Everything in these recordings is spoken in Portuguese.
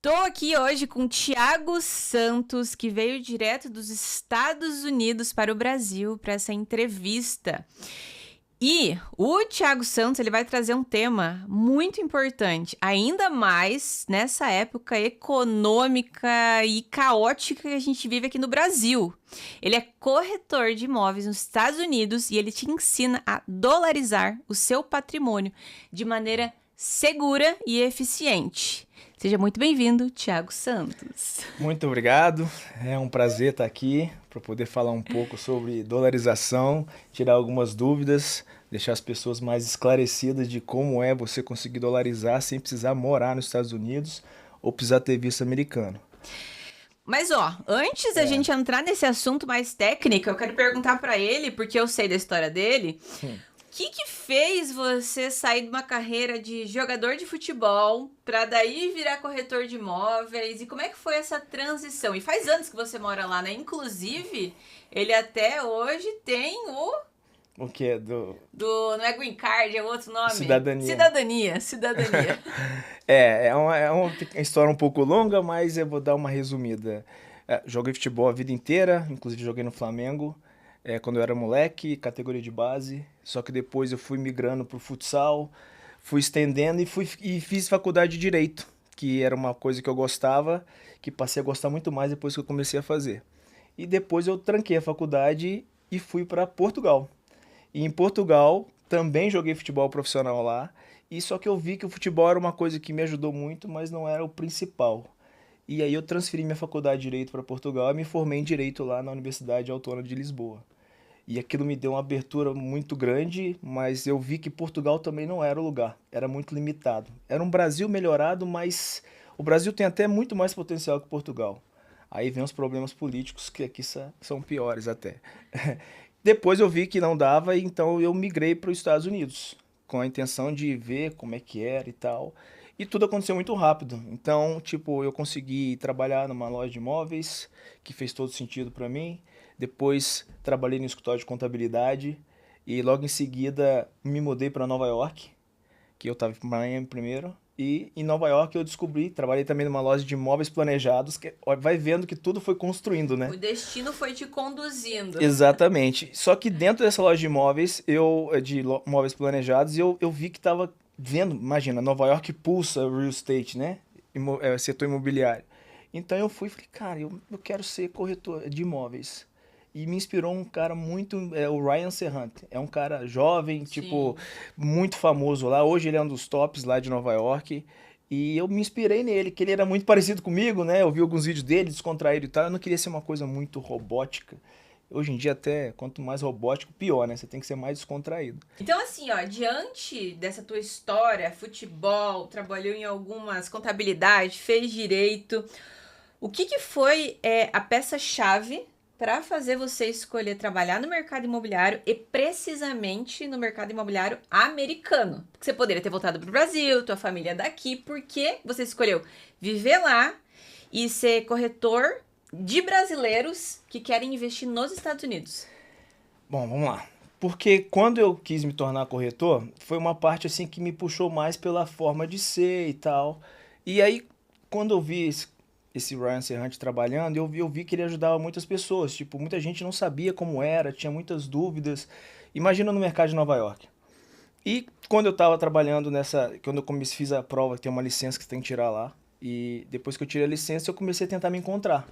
Tô aqui hoje com o Thiago Santos, que veio direto dos Estados Unidos para o Brasil para essa entrevista. E o Thiago Santos, ele vai trazer um tema muito importante, ainda mais nessa época econômica e caótica que a gente vive aqui no Brasil. Ele é corretor de imóveis nos Estados Unidos e ele te ensina a dolarizar o seu patrimônio de maneira segura e eficiente. Seja muito bem-vindo, Thiago Santos. Muito obrigado, é um prazer estar aqui para poder falar um pouco sobre dolarização, tirar algumas dúvidas, deixar as pessoas mais esclarecidas de como é você conseguir dolarizar sem precisar morar nos Estados Unidos ou precisar ter visto americano. Mas ó, antes da gente entrar nesse assunto mais técnico, eu quero perguntar pra ele, porque eu sei da história dele, o que fez você sair de uma carreira de jogador de futebol pra daí virar corretor de imóveis? E como é que foi essa transição? E faz anos que você mora lá, né? Inclusive, ele até hoje tem O que é do não é green card, é outro nome? cidadania? Cidadania. É uma história um pouco longa, mas eu vou dar uma resumida. Joguei futebol a vida inteira, inclusive joguei no Flamengo, quando eu era moleque, categoria de base. Só que depois eu fui migrando pro futsal, fui estendendo e fiz faculdade de Direito, que era uma coisa que eu gostava, que passei a gostar muito mais depois que eu comecei a fazer. E depois eu tranquei a faculdade e fui para Portugal. E em Portugal também joguei futebol profissional lá, e só que eu vi que o futebol era uma coisa que me ajudou muito, mas não era o principal. E aí eu transferi minha faculdade de Direito para Portugal e me formei em Direito lá na Universidade Autônoma de Lisboa. E aquilo me deu uma abertura muito grande, mas eu vi que Portugal também não era o lugar, era muito limitado. Era um Brasil melhorado, mas o Brasil tem até muito mais potencial que Portugal. Aí vem os problemas políticos que aqui são piores até. Depois eu vi que não dava, então eu migrei para os Estados Unidos, com a intenção de ver como é que era e tal. E tudo aconteceu muito rápido. Então, tipo, eu consegui trabalhar numa loja de imóveis, que fez todo sentido para mim. Depois trabalhei no escritório de contabilidade e logo em seguida me mudei para Nova York, que eu estava em Miami primeiro. E em Nova York eu descobri, trabalhei também numa loja de imóveis planejados, que ó, vai vendo que tudo foi construindo, né? O destino foi te conduzindo. Exatamente. Só que dentro dessa loja de imóveis, imóveis planejados, eu vi que tava vendo, imagina, Nova York pulsa real estate, né? Setor imobiliário. Então eu fui e falei, cara, eu quero ser corretor de imóveis. E me inspirou um cara muito, o Ryan Serhant. É um cara jovem, tipo, Sim. muito famoso lá. Hoje ele é um dos tops lá de Nova York. E eu me inspirei nele, que ele era muito parecido comigo, né? Eu vi alguns vídeos dele, descontraído e tal. Eu não queria ser uma coisa muito robótica. Hoje em dia, até, quanto mais robótico, pior, né? Você tem que ser mais descontraído. Então, assim, ó, diante dessa tua história, futebol, trabalhou em algumas contabilidade, fez direito, o que foi a peça-chave para fazer você escolher trabalhar no mercado imobiliário e precisamente no mercado imobiliário americano? Porque você poderia ter voltado para o Brasil, tua família é daqui, por que você escolheu viver lá e ser corretor de brasileiros que querem investir nos Estados Unidos? Bom, vamos lá. Porque quando eu quis me tornar corretor, foi uma parte assim que me puxou mais pela forma de ser e tal. E aí, quando eu vi esse Ryan Serrant trabalhando, eu vi que ele ajudava muitas pessoas. Tipo, muita gente não sabia como era, tinha muitas dúvidas. Imagina no mercado de Nova York. E quando eu estava trabalhando quando eu fiz a prova, que tem uma licença que você tem que tirar lá, e depois que eu tirei a licença, eu comecei a tentar me encontrar.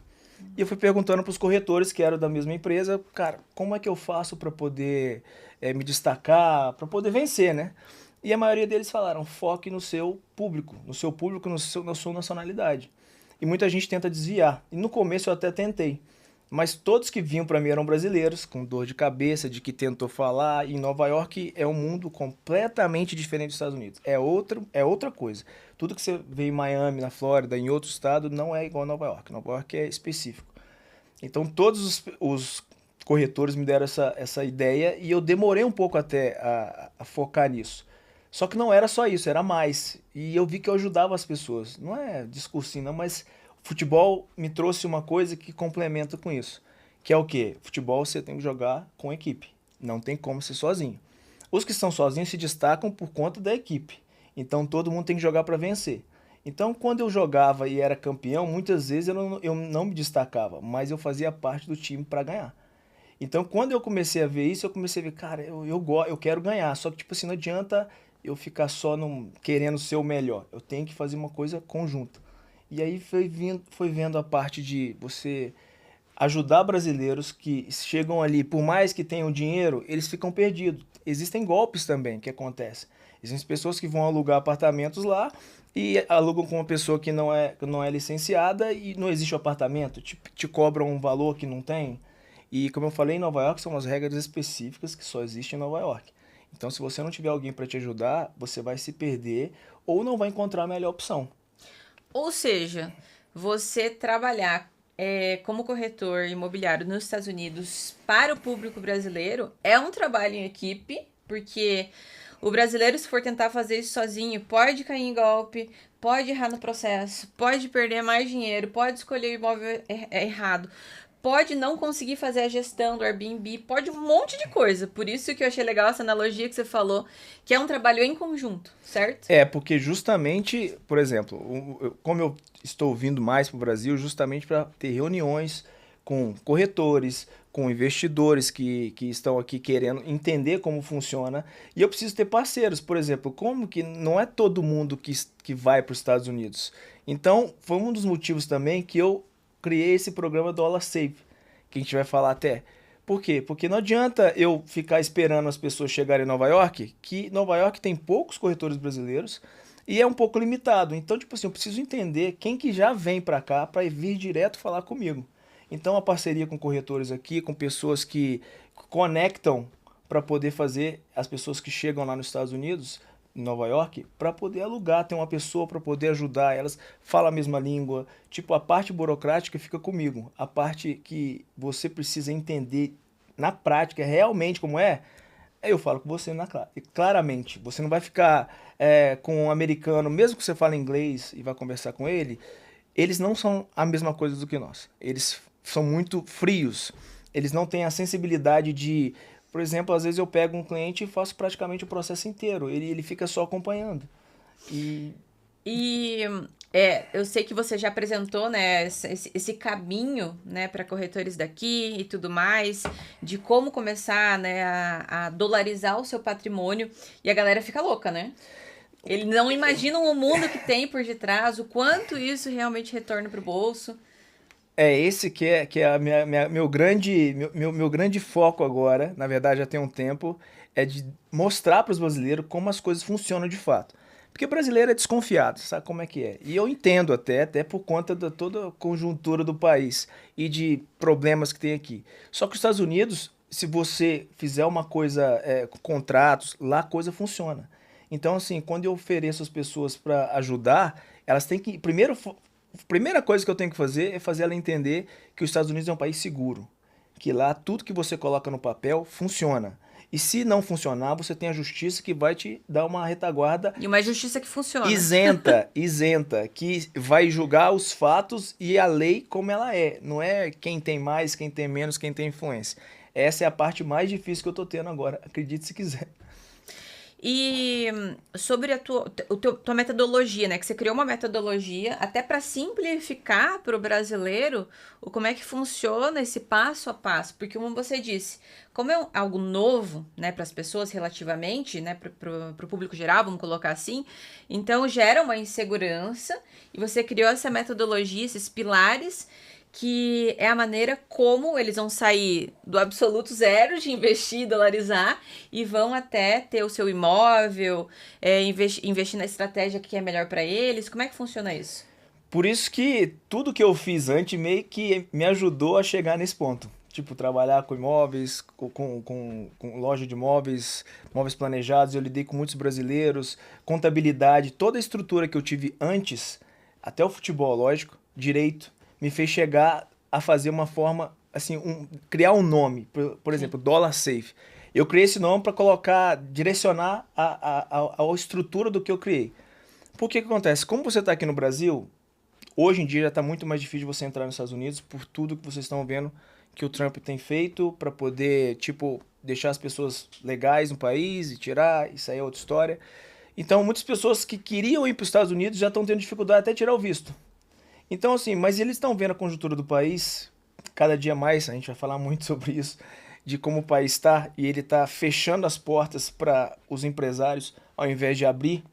E eu fui perguntando para os corretores que eram da mesma empresa, cara, como é que eu faço para poder me destacar, para poder vencer, né? E a maioria deles falaram, foque no seu público, na sua nacionalidade. E muita gente tenta desviar. E no começo eu até tentei. Mas todos que vinham para mim eram brasileiros, com dor de cabeça, de que tentou falar. E em Nova York é um mundo completamente diferente dos Estados Unidos. É outra coisa. Tudo que você vê em Miami, na Flórida, em outro estado, não é igual a Nova York. Nova York é específico. Então todos os corretores me deram essa ideia e eu demorei um pouco até a focar nisso. Só que não era só isso, era mais. E eu vi que eu ajudava as pessoas. Não é discursinho, não, mas o futebol me trouxe uma coisa que complementa com isso. Que é o quê? Futebol você tem que jogar com equipe. Não tem como ser sozinho. Os que estão sozinhos se destacam por conta da equipe. Então todo mundo tem que jogar para vencer. Então, quando eu jogava e era campeão, muitas vezes eu não me destacava, mas eu fazia parte do time para ganhar. Então, quando eu comecei a ver isso, eu comecei a ver, cara, eu quero ganhar. Só que, tipo assim, não adianta eu ficar só querendo ser o melhor. Eu tenho que fazer uma coisa conjunta. E aí foi vendo a parte de você ajudar brasileiros que chegam ali, por mais que tenham dinheiro, eles ficam perdidos. Existem golpes também que acontecem. Existem pessoas que vão alugar apartamentos lá e alugam com uma pessoa que não é licenciada e não existe o apartamento, te cobram um valor que não tem. E como eu falei, em Nova York são umas regras específicas que só existem em Nova York. Então, se você não tiver alguém para te ajudar, você vai se perder ou não vai encontrar a melhor opção. Ou seja, você trabalhar como corretor imobiliário nos Estados Unidos para o público brasileiro é um trabalho em equipe, porque o brasileiro, se for tentar fazer isso sozinho, pode cair em golpe, pode errar no processo, pode perder mais dinheiro, pode escolher o imóvel errado, pode não conseguir fazer a gestão do Airbnb, pode um monte de coisa. Por isso que eu achei legal essa analogia que você falou, que é um trabalho em conjunto, certo? Porque justamente, por exemplo, como eu estou vindo mais para o Brasil, justamente para ter reuniões com corretores, com investidores que estão aqui querendo entender como funciona, e eu preciso ter parceiros, por exemplo, como que não é todo mundo que vai para os Estados Unidos. Então, foi um dos motivos também que eu criei esse programa Dollar Save, que a gente vai falar até. Por quê? Porque não adianta eu ficar esperando as pessoas chegarem em Nova York, que Nova York tem poucos corretores brasileiros e é um pouco limitado. Então, tipo assim, eu preciso entender quem que já vem para cá para vir direto falar comigo. Então, a parceria com corretores aqui, com pessoas que conectam para poder fazer as pessoas que chegam lá nos Estados Unidos, em Nova York, para poder alugar, ter uma pessoa para poder ajudar elas, fala a mesma língua. Tipo, a parte burocrática fica comigo. A parte que você precisa entender na prática realmente como é, aí eu falo com você claramente. Você não vai ficar com um americano, mesmo que você fale inglês e vá conversar com ele, eles não são a mesma coisa do que nós. Eles são muito frios. Eles não têm a sensibilidade de, por exemplo, às vezes eu pego um cliente e faço praticamente o processo inteiro. Ele fica só acompanhando. E E eu sei que você já apresentou, né, esse caminho, né, para corretores daqui e tudo mais, de como começar, né, a dolarizar o seu patrimônio, e a galera fica louca, né? Eles não imaginam o mundo que tem por detrás, o quanto isso realmente retorna pro bolso. esse que é meu grande foco agora, na verdade já tem um tempo, é de mostrar para os brasileiros como as coisas funcionam de fato. Porque o brasileiro é desconfiado, sabe como é que é? E eu entendo até por conta de toda a conjuntura do país e de problemas que tem aqui. Só que os Estados Unidos, se você fizer uma coisa, com contratos, lá a coisa funciona. Então, assim, quando eu ofereço as pessoas para ajudar, elas têm que. Primeira coisa que eu tenho que fazer é fazer ela entender que os Estados Unidos é um país seguro. Que lá tudo que você coloca no papel funciona. E se não funcionar, você tem a justiça que vai te dar uma retaguarda E uma justiça que funciona. isenta, que vai julgar os fatos e a lei como ela é. Não é quem tem mais, quem tem menos, quem tem influência. Essa é a parte mais difícil que eu tô tendo agora, acredite se quiser. E sobre tua metodologia, né? Que você criou uma metodologia até para simplificar para o brasileiro o como é que funciona esse passo a passo. Porque, como você disse, como é algo novo, né, para as pessoas relativamente, né, para o público geral, vamos colocar assim, então gera uma insegurança e você criou essa metodologia, esses pilares que é a maneira como eles vão sair do absoluto zero de investir, dolarizar, e vão até ter o seu imóvel, investir na estratégia que é melhor para eles. Como é que funciona isso? Por isso que tudo que eu fiz antes meio que me ajudou a chegar nesse ponto. Tipo, trabalhar com imóveis, com loja de imóveis, móveis planejados, eu lidei com muitos brasileiros, contabilidade, toda a estrutura que eu tive antes, até o futebol, lógico, direito, me fez chegar a fazer uma forma, assim, criar um nome, por Sim. exemplo, Dollar Safe. Eu criei esse nome para colocar, direcionar a estrutura do que eu criei. Por que acontece? Como você está aqui no Brasil, hoje em dia já está muito mais difícil você entrar nos Estados Unidos por tudo que vocês estão vendo que o Trump tem feito para poder, tipo, deixar as pessoas legais no país e tirar, isso aí é outra história. Então, muitas pessoas que queriam ir para os Estados Unidos já estão tendo dificuldade até tirar o visto. Então, assim, mas eles estão vendo a conjuntura do país, cada dia mais, a gente vai falar muito sobre isso, de como o país está, e ele está fechando as portas para os empresários, ao invés de abrir,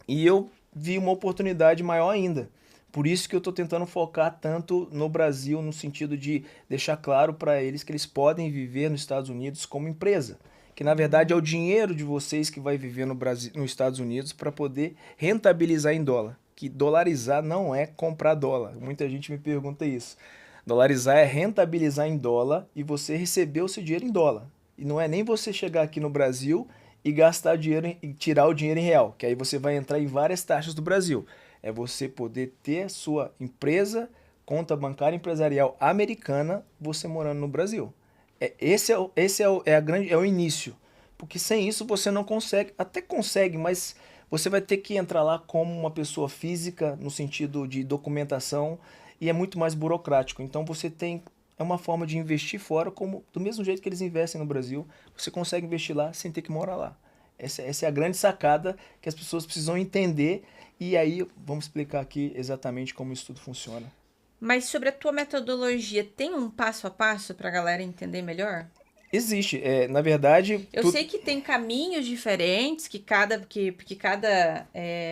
e eu vi uma oportunidade maior ainda. Por isso que eu estou tentando focar tanto no Brasil, no sentido de deixar claro para eles que eles podem viver nos Estados Unidos como empresa. Que na verdade é o dinheiro de vocês que vai viver no Brasil, nos Estados Unidos para poder rentabilizar em dólar. Que dolarizar não é comprar dólar. Muita gente me pergunta isso. Dolarizar é rentabilizar em dólar e você receber o seu dinheiro em dólar. E não é nem você chegar aqui no Brasil e gastar dinheiro e tirar o dinheiro em real, que aí você vai entrar em várias taxas do Brasil. É você poder ter a sua empresa, conta bancária empresarial americana, você morando no Brasil. É o início. Porque sem isso você não consegue, até consegue, mas você vai ter que entrar lá como uma pessoa física, no sentido de documentação, e é muito mais burocrático. Então você tem, é uma forma de investir fora, como do mesmo jeito que eles investem no Brasil, você consegue investir lá sem ter que morar lá. Essa é a grande sacada que as pessoas precisam entender, e aí vamos explicar aqui exatamente como isso tudo funciona. Mas sobre a tua metodologia, tem um passo a passo para a galera entender melhor? Existe, na verdade... Eu sei que tem caminhos diferentes, que cada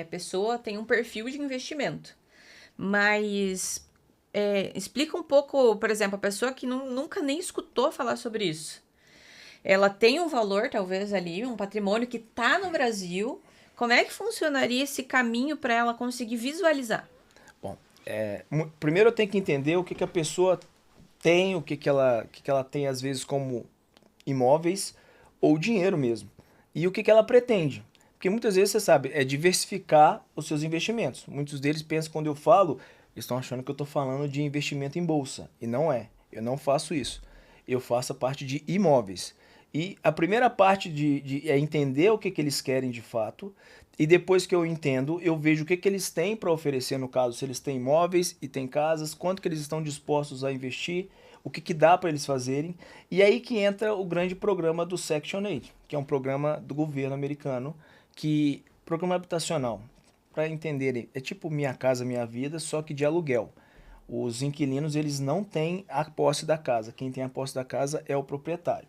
pessoa tem um perfil de investimento. Mas explica um pouco, por exemplo, a pessoa que nunca nem escutou falar sobre isso. Ela tem um valor, talvez, ali, um patrimônio que está no Brasil. Como é que funcionaria esse caminho para ela conseguir visualizar? Bom, primeiro eu tenho que entender o que, que a pessoa tem, o que, que ela tem, às vezes, como imóveis ou dinheiro mesmo. E o que, que ela pretende. Porque muitas vezes, você sabe, é diversificar os seus investimentos. Muitos deles pensam, quando eu falo, eles estão achando que eu estou falando de investimento em bolsa. E não é. Eu não faço isso. Eu faço a parte de imóveis. E a primeira parte é entender o que, que eles querem de fato. E depois que eu entendo, eu vejo o que, que eles têm para oferecer, no caso, se eles têm imóveis e têm casas, quanto que eles estão dispostos a investir, o que, que dá para eles fazerem. E aí que entra o grande programa do Section 8, que é um programa do governo americano, programa habitacional, para entenderem, é tipo Minha Casa Minha Vida, só que de aluguel. Os inquilinos, eles não têm a posse da casa. Quem tem a posse da casa é o proprietário.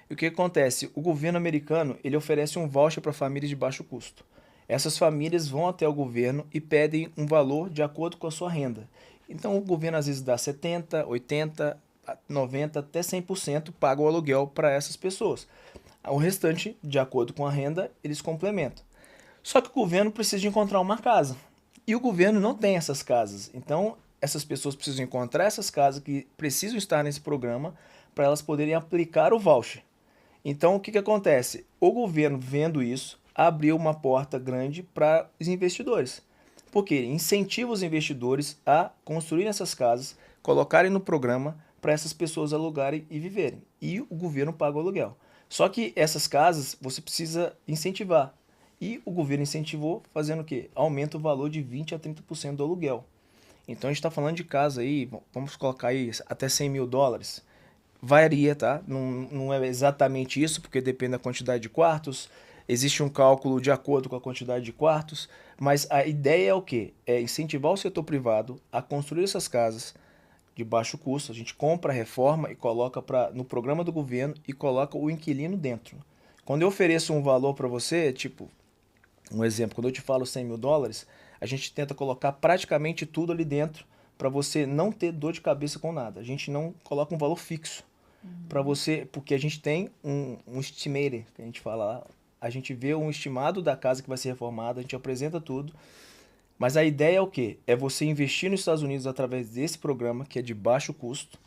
E o que acontece? O governo americano, ele oferece um voucher para famílias de baixo custo. Essas famílias vão até o governo e pedem um valor de acordo com a sua renda. Então o governo às vezes dá 70, 80, 90, até 100% paga o aluguel para essas pessoas. O restante, de acordo com a renda, eles complementam. Só que o governo precisa de encontrar uma casa. E o governo não tem essas casas. Então essas pessoas precisam encontrar essas casas que precisam estar nesse programa para elas poderem aplicar o voucher. Então, o que, que acontece? O governo, vendo isso, abriu uma porta grande para os investidores. Porque incentiva os investidores a construir essas casas, colocarem no programa para essas pessoas alugarem e viverem. E o governo paga o aluguel. Só que essas casas você precisa incentivar. E o governo incentivou fazendo o quê? Aumenta o valor de 20% a 30% do aluguel. Então a gente está falando de casa aí, vamos colocar aí até 100 mil dólares. Varia, tá? Não é exatamente isso, porque depende da quantidade de quartos. Existe um cálculo de acordo com a quantidade de quartos. Mas a ideia é o quê? É incentivar o setor privado a construir essas casas de baixo custo. A gente compra, reforma e coloca no programa do governo e coloca o inquilino dentro. Quando eu ofereço um valor para você, tipo, um exemplo, quando eu te falo 100 mil dólares, a gente tenta colocar praticamente tudo ali dentro para você não ter dor de cabeça com nada. A gente não coloca um valor fixo para você, porque a gente tem um estimator, que a gente fala lá. A gente vê um estimado da casa que vai ser reformada, a gente apresenta tudo. Mas a ideia é o quê? É você investir nos Estados Unidos através desse programa, que é de baixo custo,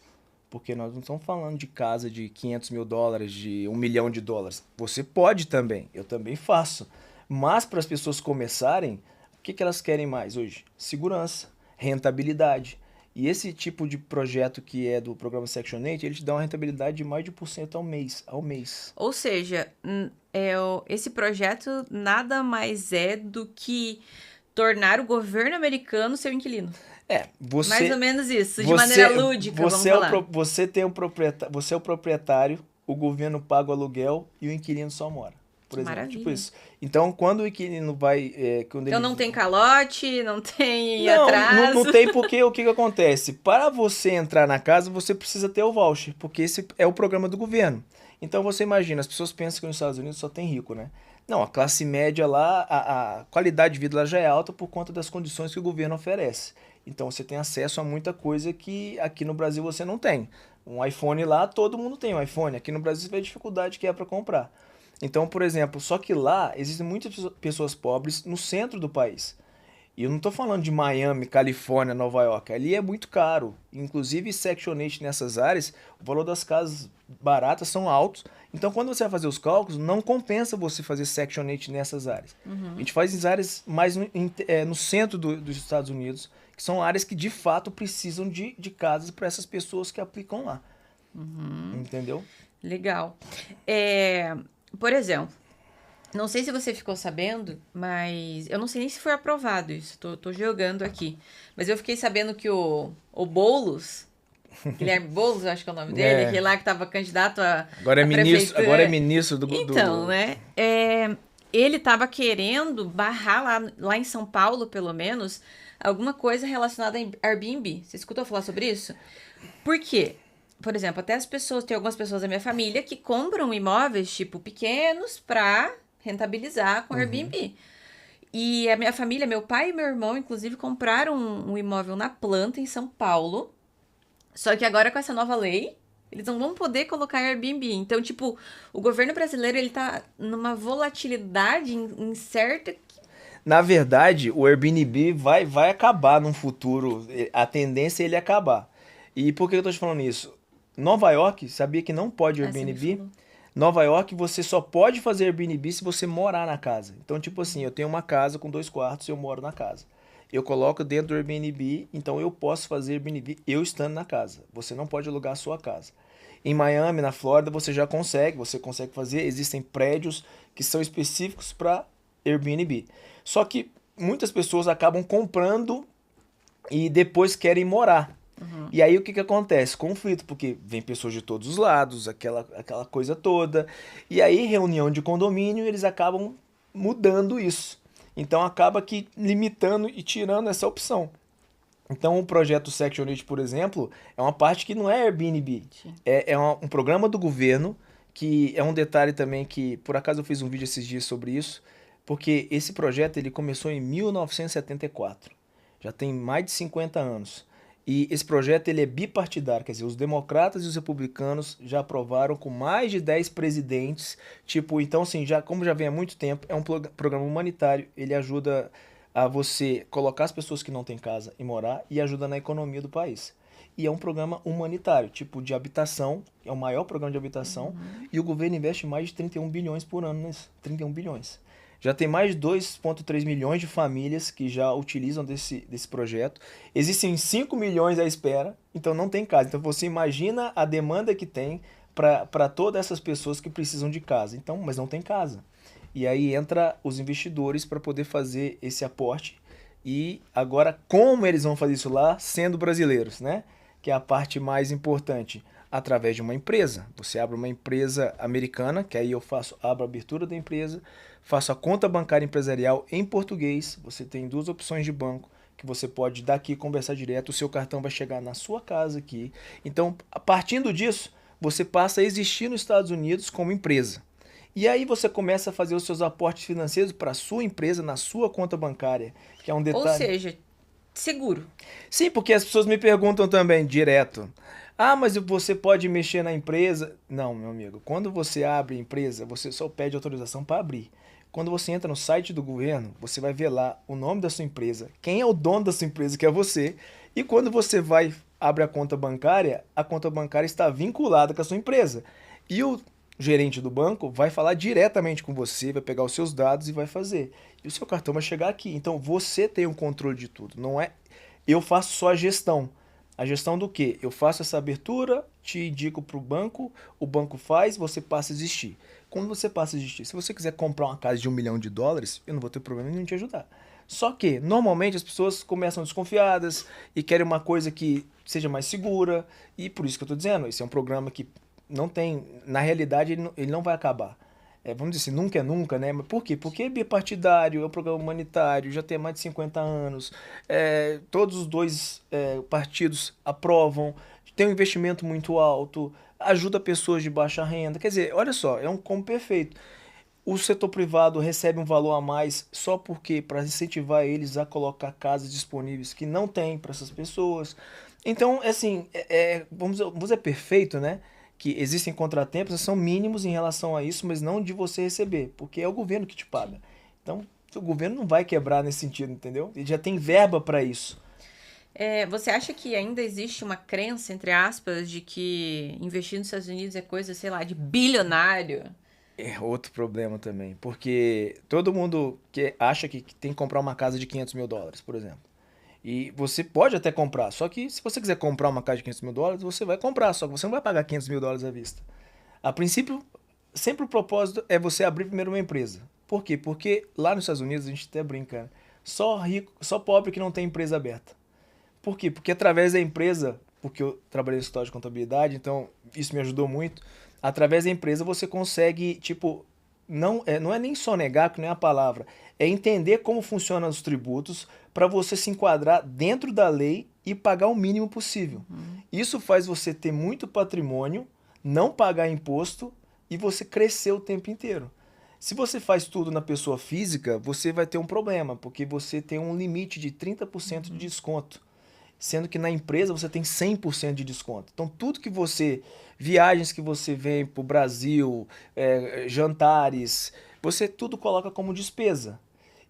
porque nós não estamos falando de casa de 500 mil dólares, de 1 milhão de dólares. Você pode também, eu também faço. Mas para as pessoas começarem, o que elas querem mais hoje? Segurança, rentabilidade. E esse tipo de projeto que é do programa Section 8, ele te dá uma rentabilidade de mais de 1% ao mês. Ou seja, esse projeto nada mais é do que tornar o governo americano seu inquilino. Mais ou menos isso, de maneira lúdica, vamos falar. Você é o proprietário, o governo paga o aluguel e o inquilino só mora. por exemplo. Tipo Maravilha. isso. Então, quando o inquilino vai... quando Então ele... não tem calote, não tem Não, atraso. não tem porque o que que acontece? Para você entrar na casa, você precisa ter o voucher, porque esse é o programa do governo. Então você imagina, as pessoas pensam que nos Estados Unidos só tem rico, né? Não, a classe média lá, a qualidade de vida lá já é alta por conta das condições que o governo oferece. Então você tem acesso a muita coisa que aqui no Brasil você não tem. Um iPhone lá, todo mundo tem um iPhone. Aqui no Brasil você vê a dificuldade que é para comprar. Então, por exemplo, só que lá existem muitas pessoas pobres no centro do país. E eu não tô falando de Miami, Califórnia, Nova York. Ali é muito caro. Inclusive, Section 8 nessas áreas, o valor das casas baratas são altos. Então, quando você vai fazer os cálculos, não compensa você fazer Section 8 nessas áreas. A gente faz em áreas mais no centro dos Estados Unidos, que são áreas que de fato precisam de casas para essas pessoas que aplicam lá. Entendeu? Legal. Por exemplo, não sei se você ficou sabendo, mas eu não sei nem se foi aprovado isso. Tô jogando aqui. Mas eu fiquei sabendo que o Boulos, Guilherme Boulos, acho que é o nome dele, É. aquele lá que estava candidato a Agora é ministro, prefeitura. agora é ministro Então, né? Ele estava querendo barrar lá em São Paulo, pelo menos, alguma coisa relacionada a Airbnb. Você escutou falar sobre isso? Por quê? Por exemplo, até tem algumas pessoas da minha família que compram imóveis, tipo, pequenos para rentabilizar com Airbnb. E a minha família, meu pai e meu irmão, inclusive, compraram um imóvel na planta em São Paulo. Só que agora com essa nova lei, eles não vão poder colocar Airbnb. Então, tipo, o governo brasileiro, ele tá numa volatilidade incerta. Na verdade, o Airbnb vai acabar num futuro. A tendência é ele acabar. E por que eu tô te falando isso? Nova York, sabia que não pode Você me Airbnb? falou. Nova York, você só pode fazer Airbnb se você morar na casa. Então, tipo assim, eu tenho uma casa com 2 quartos e eu moro na casa. Eu coloco dentro do Airbnb, então eu posso fazer Airbnb eu estando na casa. Você não pode alugar a sua casa. Em Miami, na Flórida, você consegue fazer. Existem prédios que são específicos para Airbnb. Só que muitas pessoas acabam comprando e depois querem morar. E aí o que que acontece? Conflito, porque vem pessoas de todos os lados, aquela coisa toda. E aí, reunião de condomínio, eles acabam mudando isso. Então acaba que limitando e tirando essa opção. Então o projeto Section 8, por exemplo, é uma parte que não é Airbnb. Sim. É um programa do governo, que é um detalhe também que, por acaso eu fiz um vídeo esses dias sobre isso, porque esse projeto ele começou em 1974. Já tem mais de 50 anos. E esse projeto ele é bipartidário, quer dizer, os democratas e os republicanos já aprovaram com mais de 10 presidentes. Tipo, então assim, como já vem há muito tempo, é um programa humanitário, ele ajuda a você colocar as pessoas que não têm casa e morar e ajuda na economia do país. E é um programa humanitário, tipo de habitação, é o maior programa de habitação, e o governo investe mais de 31 bilhões por ano nisso, 31 bilhões. Já tem mais de 2,3 milhões de famílias que já utilizam desse projeto. Existem 5 milhões à espera, então não tem casa. Então você imagina a demanda que tem para todas essas pessoas que precisam de casa. Então, mas não tem casa. E aí entra os investidores para poder fazer esse aporte. E agora, como eles vão fazer isso lá? Sendo brasileiros, né? Que é a parte mais importante. Através de uma empresa. Você abre uma empresa americana, que aí abro a abertura da empresa, faço a conta bancária empresarial em português. Você tem 2 opções de banco que você pode daqui conversar direto. O seu cartão vai chegar na sua casa aqui. Então, partindo disso, você passa a existir nos Estados Unidos como empresa. E aí você começa a fazer os seus aportes financeiros para a sua empresa, na sua conta bancária, que é um detalhe. Ou seja, seguro. Sim, porque as pessoas me perguntam também direto. Ah, mas você pode mexer na empresa? Não, meu amigo. Quando você abre a empresa, você só pede autorização para abrir. Quando você entra no site do governo, você vai ver lá o nome da sua empresa, quem é o dono da sua empresa, que é você. E quando você abre a conta bancária está vinculada com a sua empresa. E o gerente do banco vai falar diretamente com você, vai pegar os seus dados e vai fazer. E o seu cartão vai chegar aqui. Então você tem o controle de tudo. Não é eu faço só a gestão. A gestão do quê? Eu faço essa abertura, te indico para o banco faz, você passa a existir. Quando você passa a existir, se você quiser comprar uma casa de $1 milhão, eu não vou ter problema nenhum em te ajudar. Só que, normalmente, as pessoas começam desconfiadas e querem uma coisa que seja mais segura. E por isso que eu estou dizendo, esse é um programa que não tem... Na realidade, ele não vai acabar. vamos dizer assim, nunca é nunca, né? Mas por quê? Porque é bipartidário, é um programa humanitário, já tem mais de 50 anos, todos os dois partidos aprovam, tem um investimento muito alto, ajuda pessoas de baixa renda. Quer dizer, olha só, é um combo perfeito. O setor privado recebe um valor a mais só porque para incentivar eles a colocar casas disponíveis que não tem para essas pessoas. Então, assim, vamos dizer perfeito, né? Que existem contratempos, são mínimos em relação a isso, mas não de você receber, porque é o governo que te paga. Então, o governo não vai quebrar nesse sentido, entendeu? Ele já tem verba para isso. Você acha que ainda existe uma crença, entre aspas, de que investir nos Estados Unidos é coisa, sei lá, de bilionário? É outro problema também, porque todo mundo que acha que tem que comprar uma casa de US$ 500 mil, por exemplo. E você pode até comprar, só que se você quiser comprar uma casa de US$ 500 mil, você vai comprar, só que você não vai pagar US$ 500 mil à vista. A princípio, sempre o propósito é você abrir primeiro uma empresa. Por quê? Porque lá nos Estados Unidos a gente até brinca, né? Só rico, só pobre que não tem empresa aberta. Por quê? Porque através da empresa, porque eu trabalhei no escritório de contabilidade, então isso me ajudou muito. Através da empresa você consegue, tipo, não é nem só negar, que não é a palavra, é entender como funcionam os tributos para você se enquadrar dentro da lei e pagar o mínimo possível. Isso faz você ter muito patrimônio, não pagar imposto e você crescer o tempo inteiro. Se você faz tudo na pessoa física, você vai ter um problema, porque você tem um limite de 30% de desconto, sendo que na empresa você tem 100% de desconto. Então, tudo que você, viagens que você vem para o Brasil, jantares, você tudo coloca como despesa.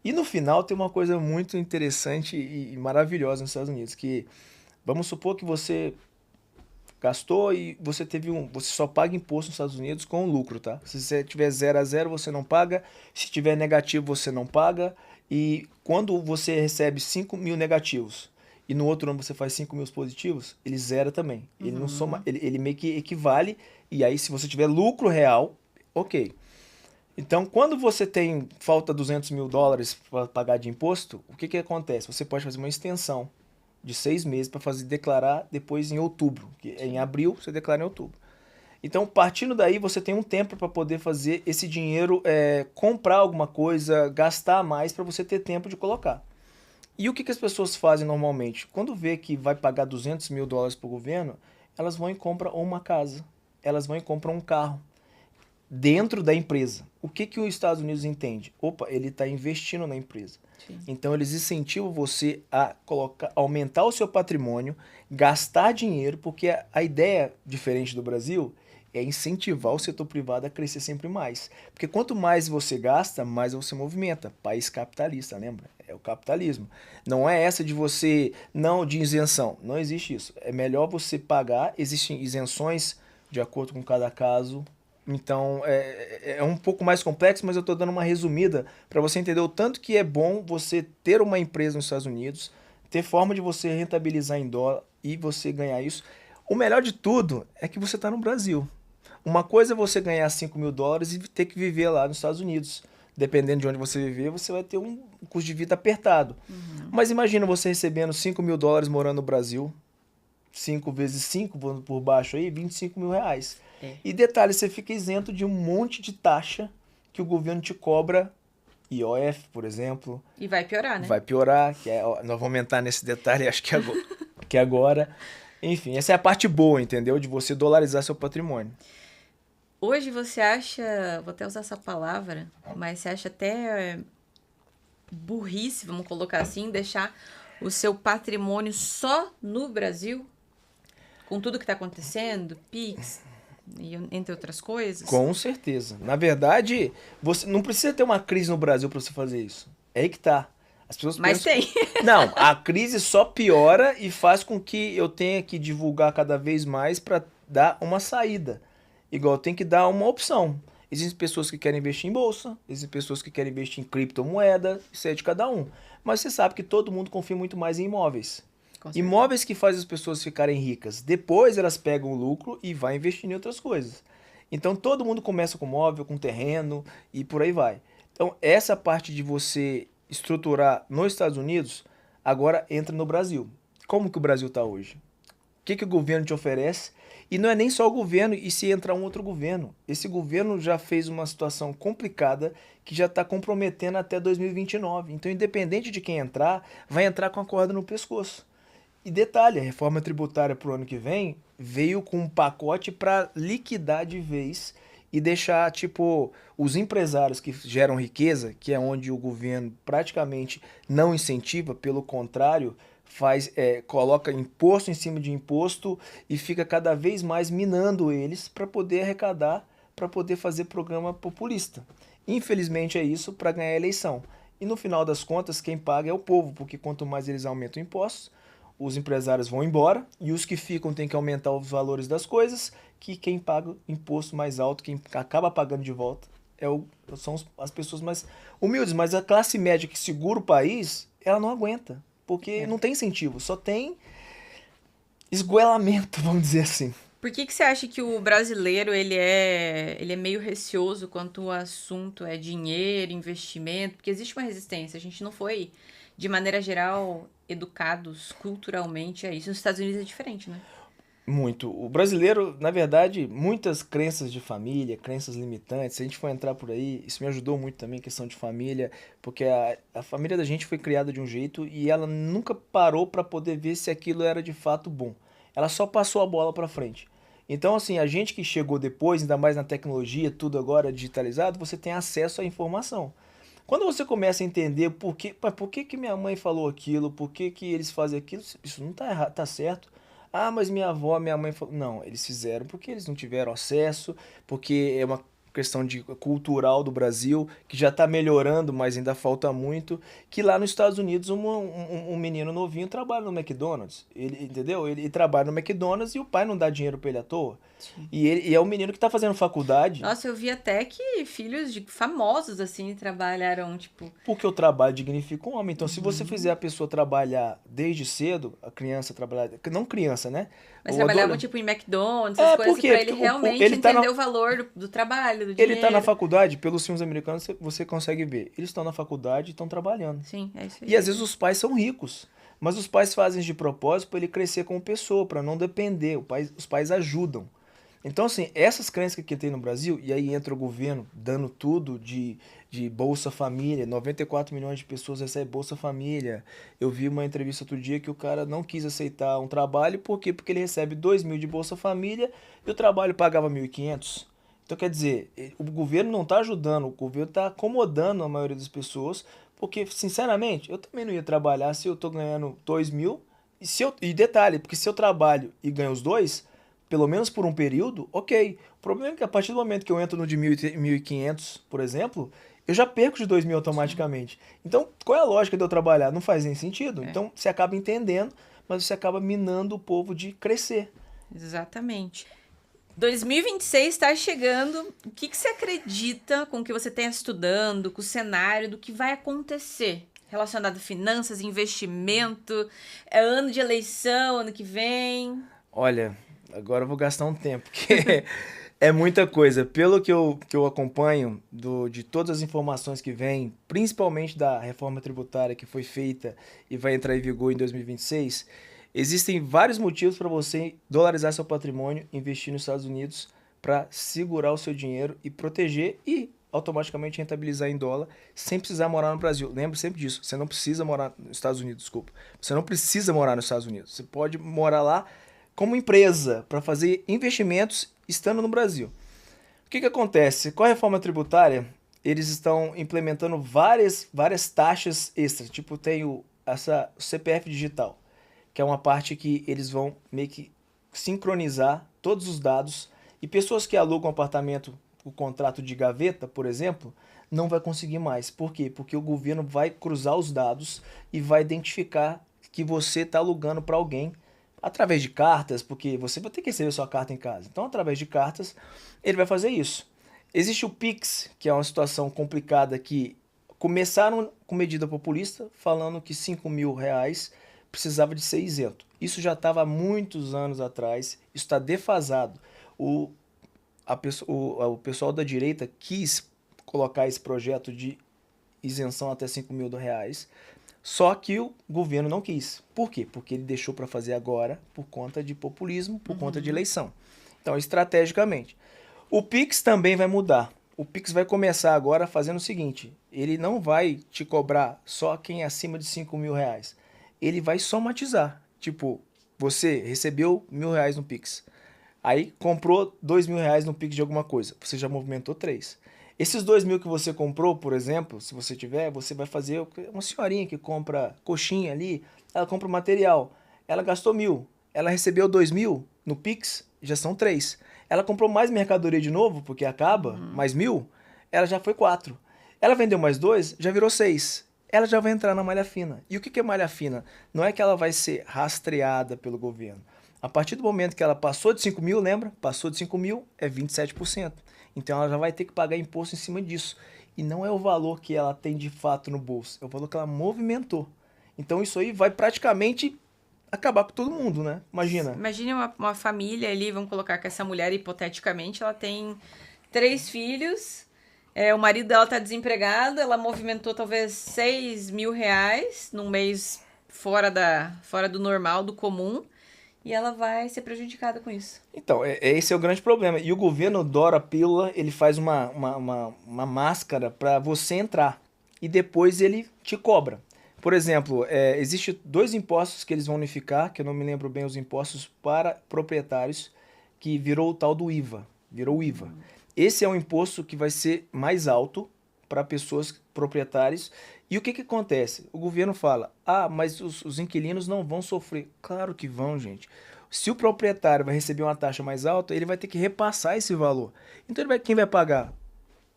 E no final tem uma coisa muito interessante e maravilhosa nos Estados Unidos, que vamos supor que você gastou e você só paga imposto nos Estados Unidos com lucro, tá? Se você tiver 0 a 0, você não paga. Se tiver negativo, você não paga. E quando você recebe 5 mil negativos e no outro ano você faz 5 mil positivos, ele zera também. Ele não soma, ele meio que equivale. E aí, se você tiver lucro real, ok. Então, quando você tem falta US$ 200 mil para pagar de imposto, o que que acontece? Você pode fazer uma extensão de 6 meses para fazer declarar depois em outubro. Que em abril você declara em outubro. Então, partindo daí, você tem um tempo para poder fazer esse dinheiro comprar alguma coisa, gastar mais para você ter tempo de colocar. E o que que as pessoas fazem normalmente? Quando vê que vai pagar US$ 200 mil para o governo, elas vão e compram uma casa, elas vão e compram um carro dentro da empresa. O que que os Estados Unidos entende? Opa, ele está investindo na empresa. Sim. Então eles incentivam você a aumentar o seu patrimônio, gastar dinheiro, porque a ideia, diferente do Brasil, é incentivar o setor privado a crescer sempre mais. Porque quanto mais você gasta, mais você movimenta. País capitalista, lembra? É o capitalismo. Não é essa de você, não de isenção. Não existe isso. É melhor você pagar, existem isenções de acordo com cada caso. Então é um pouco mais complexo, mas eu estou dando uma resumida para você entender o tanto que é bom você ter uma empresa nos Estados Unidos, ter forma de você rentabilizar em dólar e você ganhar isso. O melhor de tudo é que você está no Brasil. Uma coisa é você ganhar US$ 5 mil e ter que viver lá nos Estados Unidos. Dependendo de onde você viver, você vai ter um custo de vida apertado. Mas imagina você recebendo US$ 5 mil morando no Brasil, 5 vezes 5, por baixo aí, R$ 25 mil. E detalhe, você fica isento de um monte de taxa que o governo te cobra, IOF, por exemplo. E vai piorar, né? Vai piorar, nós vamos entrar nesse detalhe, acho que agora. Enfim, essa é a parte boa, entendeu? De você dolarizar seu patrimônio. Hoje você acha, vou até usar essa palavra, mas você acha até burrice, vamos colocar assim, deixar o seu patrimônio só no Brasil? Com tudo que está acontecendo, Pix, e entre outras coisas? Com certeza. Na verdade, você não precisa ter uma crise no Brasil para você fazer isso. É aí que tá. As pessoas Mas pensam... tem. Não, a crise só piora e faz com que eu tenha que divulgar cada vez mais para dar uma saída. Igual tem que dar uma opção. Existem pessoas que querem investir em bolsa, existem pessoas que querem investir em criptomoeda, isso é de cada um. Mas você sabe que todo mundo confia muito mais em imóveis. Com certeza. Imóveis que fazem as pessoas ficarem ricas. Depois elas pegam o lucro e vai investir em outras coisas. Então todo mundo começa com móvel, com terreno e por aí vai. Então essa parte de você estruturar nos Estados Unidos agora entra no Brasil. Como que o Brasil está hoje? que o governo te oferece. E não é nem só o governo, e se entrar um outro governo. Esse governo já fez uma situação complicada que já está comprometendo até 2029. Então, independente de quem entrar, vai entrar com a corda no pescoço. E detalhe, a reforma tributária para o ano que vem veio com um pacote para liquidar de vez e deixar, tipo, os empresários que geram riqueza, que é onde o governo praticamente não incentiva, pelo contrário, coloca imposto em cima de imposto e fica cada vez mais minando eles para poder arrecadar, para poder fazer programa populista. Infelizmente é isso para ganhar a eleição. E no final das contas, quem paga é o povo, porque quanto mais eles aumentam impostos, os empresários vão embora e os que ficam têm que aumentar os valores das coisas, que quem paga imposto mais alto, quem acaba pagando de volta, são as pessoas mais humildes. Mas a classe média que segura o país, ela não aguenta, porque não tem incentivo, só tem esgoelamento, vamos dizer assim. Por que você acha que o brasileiro ele é meio receoso quanto o assunto é dinheiro, investimento? Porque existe uma resistência. A gente não foi, de maneira geral, educados culturalmente a isso. Nos Estados Unidos é diferente, né? Muito. O brasileiro, na verdade, muitas crenças de família, crenças limitantes. Se a gente for entrar por aí, isso me ajudou muito também, questão de família, porque a família da gente foi criada de um jeito e ela nunca parou para poder ver se aquilo era de fato bom. Ela só passou a bola para frente. Então, assim, a gente que chegou depois, ainda mais na tecnologia, tudo agora digitalizado, você tem acesso à informação. Quando você começa a entender por que minha mãe falou aquilo, por que eles fazem aquilo, isso não tá errado, tá certo. Ah, mas minha avó, minha mãe falou. Não, eles fizeram porque eles não tiveram acesso, porque é uma questão cultural do Brasil, que já está melhorando, mas ainda falta muito. Que lá nos Estados Unidos um menino novinho trabalha no McDonald's. Ele, entendeu? Ele trabalha no McDonald's e o pai não dá dinheiro para ele à toa. Sim. E é um menino que está fazendo faculdade. Nossa, eu vi até que filhos de famosos, assim, trabalharam, tipo... Porque o trabalho dignifica o homem. Então, se você fizer a pessoa trabalhar desde cedo, a criança trabalhar. Não criança, né? Mas O trabalhavam, adolescente. tipo, em McDonald's, essas coisas, Por quê? pra ele Porque realmente ele tá entender o valor do trabalho, do ele tá na dinheiro. faculdade, pelos filmes americanos você consegue ver. Eles estão na faculdade e estão trabalhando. Sim, é isso aí. E às vezes os pais são ricos, mas os pais fazem de propósito para ele crescer como pessoa, para não depender. Os pais ajudam. Então, assim, essas crenças que tem no Brasil, e aí entra o governo dando tudo de Bolsa Família, 94 milhões de pessoas recebem Bolsa Família. Eu vi uma entrevista outro dia que o cara não quis aceitar um trabalho, por quê? Porque ele recebe 2.000 de Bolsa Família e o trabalho pagava 1.500. Então, quer dizer, o governo não está ajudando, o governo está acomodando a maioria das pessoas, porque, sinceramente, eu também não ia trabalhar se eu estou ganhando 2.000, e detalhe, porque se eu trabalho e ganho os dois, pelo menos por um período, ok. O problema é que a partir do momento que eu entro no de 1.500, por exemplo, eu já perco de 2.000 automaticamente. Então, qual é a lógica de eu trabalhar? Não faz nem sentido. Então, você acaba entendendo, mas você acaba minando o povo de crescer. Exatamente. 2026 está chegando. O que você acredita com o que você está estudando, com o cenário, do que vai acontecer? Relacionado a finanças, investimento, é ano de eleição, ano que vem. Olha, agora eu vou gastar um tempo, porque é muita coisa. Pelo que eu acompanho de todas as informações que vêm, principalmente da reforma tributária que foi feita e vai entrar em vigor em 2026, existem vários motivos para você dolarizar seu patrimônio, investir nos Estados Unidos para segurar o seu dinheiro e proteger e automaticamente rentabilizar em dólar sem precisar morar no Brasil. Lembre sempre disso, você não precisa morar nos Estados Unidos, desculpa. Você não precisa morar nos Estados Unidos. Você pode morar lá como empresa para fazer investimentos estando no Brasil. O que acontece? Com a reforma tributária, eles estão implementando várias taxas extras. Tipo, tem o CPF digital, que é uma parte que eles vão meio que sincronizar todos os dados e pessoas que alugam apartamento, o contrato de gaveta, por exemplo, não vai conseguir mais. Por quê? Porque o governo vai cruzar os dados e vai identificar que você está alugando para alguém através de cartas, porque você vai ter que receber sua carta em casa. Então, através de cartas, ele vai fazer isso. Existe o Pix, que é uma situação complicada que começaram com medida populista, falando que 5.000 reais precisava de ser isento. Isso já estava há muitos anos atrás, isso está defasado. O pessoal da direita quis colocar esse projeto de isenção até 5.000 reais, Só que o governo não quis. Por quê? Porque ele deixou para fazer agora por conta de populismo, por conta de eleição. Então, estrategicamente. O Pix também vai mudar. O Pix vai começar agora fazendo o seguinte: ele não vai te cobrar só quem é acima de 5 mil reais. Ele vai somatizar. Tipo, você recebeu R$ 1.000 no Pix. Aí comprou R$ 2.000 no Pix de alguma coisa. Você já movimentou 3. Esses 2.000 que você comprou, por exemplo, se você tiver, você vai fazer uma senhorinha que compra coxinha ali, ela compra o material. Ela gastou 1.000. Ela recebeu 2.000 no Pix, já são 3. Ela comprou mais mercadoria de novo, porque acaba, mais 1.000, ela já foi 4. Ela vendeu mais 2, já virou 6. Ela já vai entrar na malha fina. E o que é malha fina? Não é que ela vai ser rastreada pelo governo. A partir do momento que ela passou de 5.000, lembra? Passou de 5.000, é 27%. Então ela já vai ter que pagar imposto em cima disso. E não é o valor que ela tem de fato no bolso, é o valor que ela movimentou. Então isso aí vai praticamente acabar com todo mundo, né? Imagina. Imagine uma família ali, vamos colocar que essa mulher, hipoteticamente, ela tem 3 filhos, o marido dela tá desempregado, ela movimentou talvez R$ 6.000 num mês fora do normal, do comum, e ela vai ser prejudicada com isso. Então, esse é o grande problema. E o governo dora a pílula, ele faz uma máscara para você entrar. E depois ele te cobra. Por exemplo, existe 2 impostos que eles vão unificar, que eu não me lembro bem os impostos para proprietários, que virou o tal do IVA. Virou o IVA. Esse é um imposto que vai ser mais alto para pessoas proprietárias. E o que que acontece? O governo fala, mas os inquilinos não vão sofrer. Claro que vão, gente. Se o proprietário vai receber uma taxa mais alta, ele vai ter que repassar esse valor. Então quem vai pagar?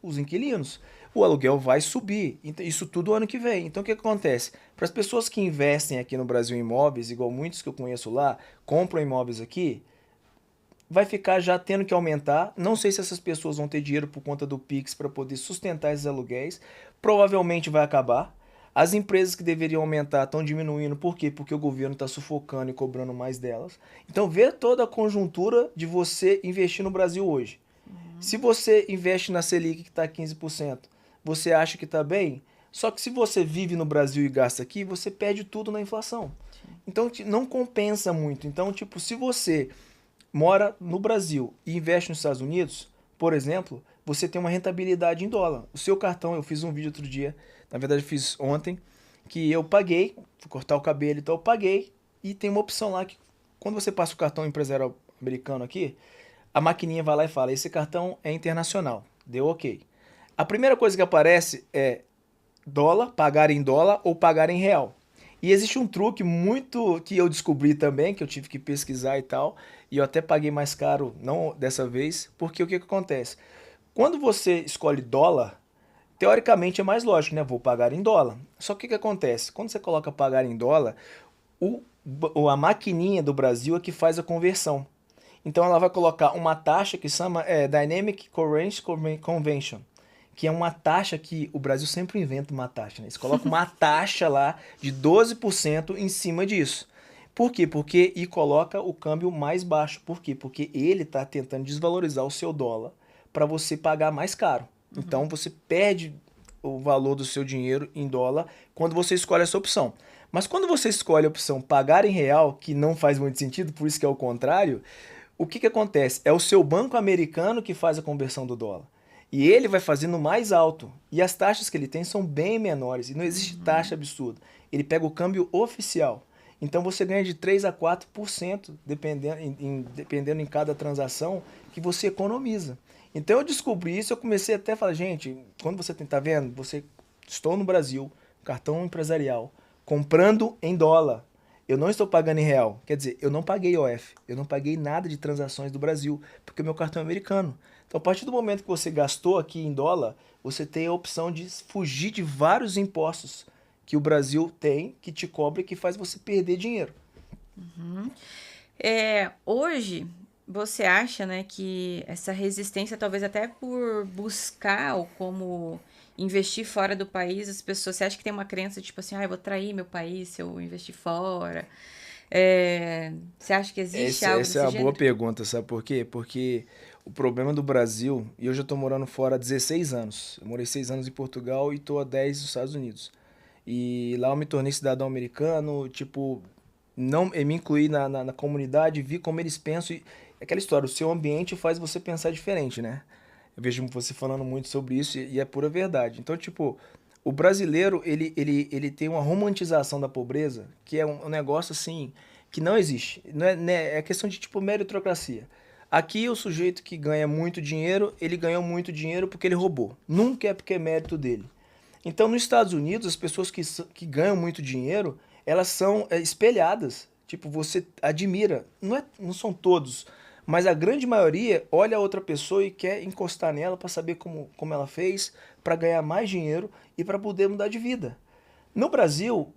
Os inquilinos. O aluguel vai subir. Então, isso tudo ano que vem. Então o que que acontece? Para as pessoas que investem aqui no Brasil em imóveis, igual muitos que eu conheço lá, compram imóveis aqui, vai ficar já tendo que aumentar. Não sei se essas pessoas vão ter dinheiro por conta do Pix para poder sustentar esses aluguéis. Provavelmente vai acabar. As empresas que deveriam aumentar estão diminuindo. Por quê? Porque o governo está sufocando e cobrando mais delas. Então, vê toda a conjuntura de você investir no Brasil hoje. Se você investe na Selic que está 15%, você acha que está bem? Só que se você vive no Brasil e gasta aqui, você perde tudo na inflação. Então, não compensa muito. Então, tipo, se você mora no Brasil e investe nos Estados Unidos, por exemplo, você tem uma rentabilidade em dólar. O seu cartão, eu fiz um vídeo outro dia, na verdade eu fiz ontem, que eu paguei, fui cortar o cabelo, então eu paguei, e tem uma opção lá que quando você passa o cartão empresarial americano aqui, a maquininha vai lá e fala, esse cartão é internacional, deu ok. A primeira coisa que aparece é dólar, pagar em dólar ou pagar em real. E existe um truque muito que eu descobri também, que eu tive que pesquisar e tal, e eu até paguei mais caro, não dessa vez, porque o que que acontece? Quando você escolhe dólar, teoricamente é mais lógico, né? Vou pagar em dólar. Só que o que que acontece? Quando você coloca pagar em dólar, o, a maquininha do Brasil é que faz a conversão. Então ela vai colocar uma taxa que chama Dynamic Currency Convention, que é uma taxa que o Brasil sempre inventa uma taxa, né? Eles colocam uma taxa lá de 12% em cima disso. Por quê? E coloca o câmbio mais baixo. Por quê? Porque ele está tentando desvalorizar o seu dólar para você pagar mais caro. Então você perde o valor do seu dinheiro em dólar quando você escolhe essa opção. Mas quando você escolhe a opção pagar em real, que não faz muito sentido, por isso que é o contrário, o que que acontece? É o seu banco americano que faz a conversão do dólar. E ele vai fazendo mais alto. E as taxas que ele tem são bem menores. E não existe taxa absurda. Ele pega o câmbio oficial. Então você ganha de 3 a 4%, dependendo em cada transação, que você economiza. Então eu descobri isso, eu comecei até a falar, gente, quando você tá vendo, estou no Brasil, cartão empresarial, comprando em dólar. Eu não estou pagando em real. Quer dizer, eu não paguei IOF, eu não paguei nada de transações do Brasil, porque o meu cartão é americano. Então, a partir do momento que você gastou aqui em dólar, você tem a opção de fugir de vários impostos que o Brasil tem, que te cobra e que faz você perder dinheiro. Hoje, você acha, né, que essa resistência, talvez até por buscar ou como investir fora do país, as pessoas, você acha que tem uma crença tipo assim, eu vou trair meu país se eu investir fora? Você acha que existe algo Essa desse é uma boa gênero? pergunta, sabe por quê? Porque o problema do Brasil, e eu já estou morando fora há 16 anos. Eu morei 6 anos em Portugal e estou há 10 nos Estados Unidos. E lá eu me tornei cidadão americano, tipo, não eu me incluí na comunidade, vi como eles pensam. E é aquela história, o seu ambiente faz você pensar diferente, né? Eu vejo você falando muito sobre isso e é pura verdade. Então, tipo, o brasileiro, ele tem uma romantização da pobreza que é um negócio assim, que não existe. Não é, né, é questão de, tipo, meritocracia. Aqui, o sujeito que ganha muito dinheiro, ele ganhou muito dinheiro porque ele roubou. Nunca é porque é mérito dele. Então, nos Estados Unidos, as pessoas que ganham muito dinheiro, elas são espelhadas. Tipo, você admira. Não são todos, mas a grande maioria olha a outra pessoa e quer encostar nela para saber como ela fez, para ganhar mais dinheiro e para poder mudar de vida. No Brasil,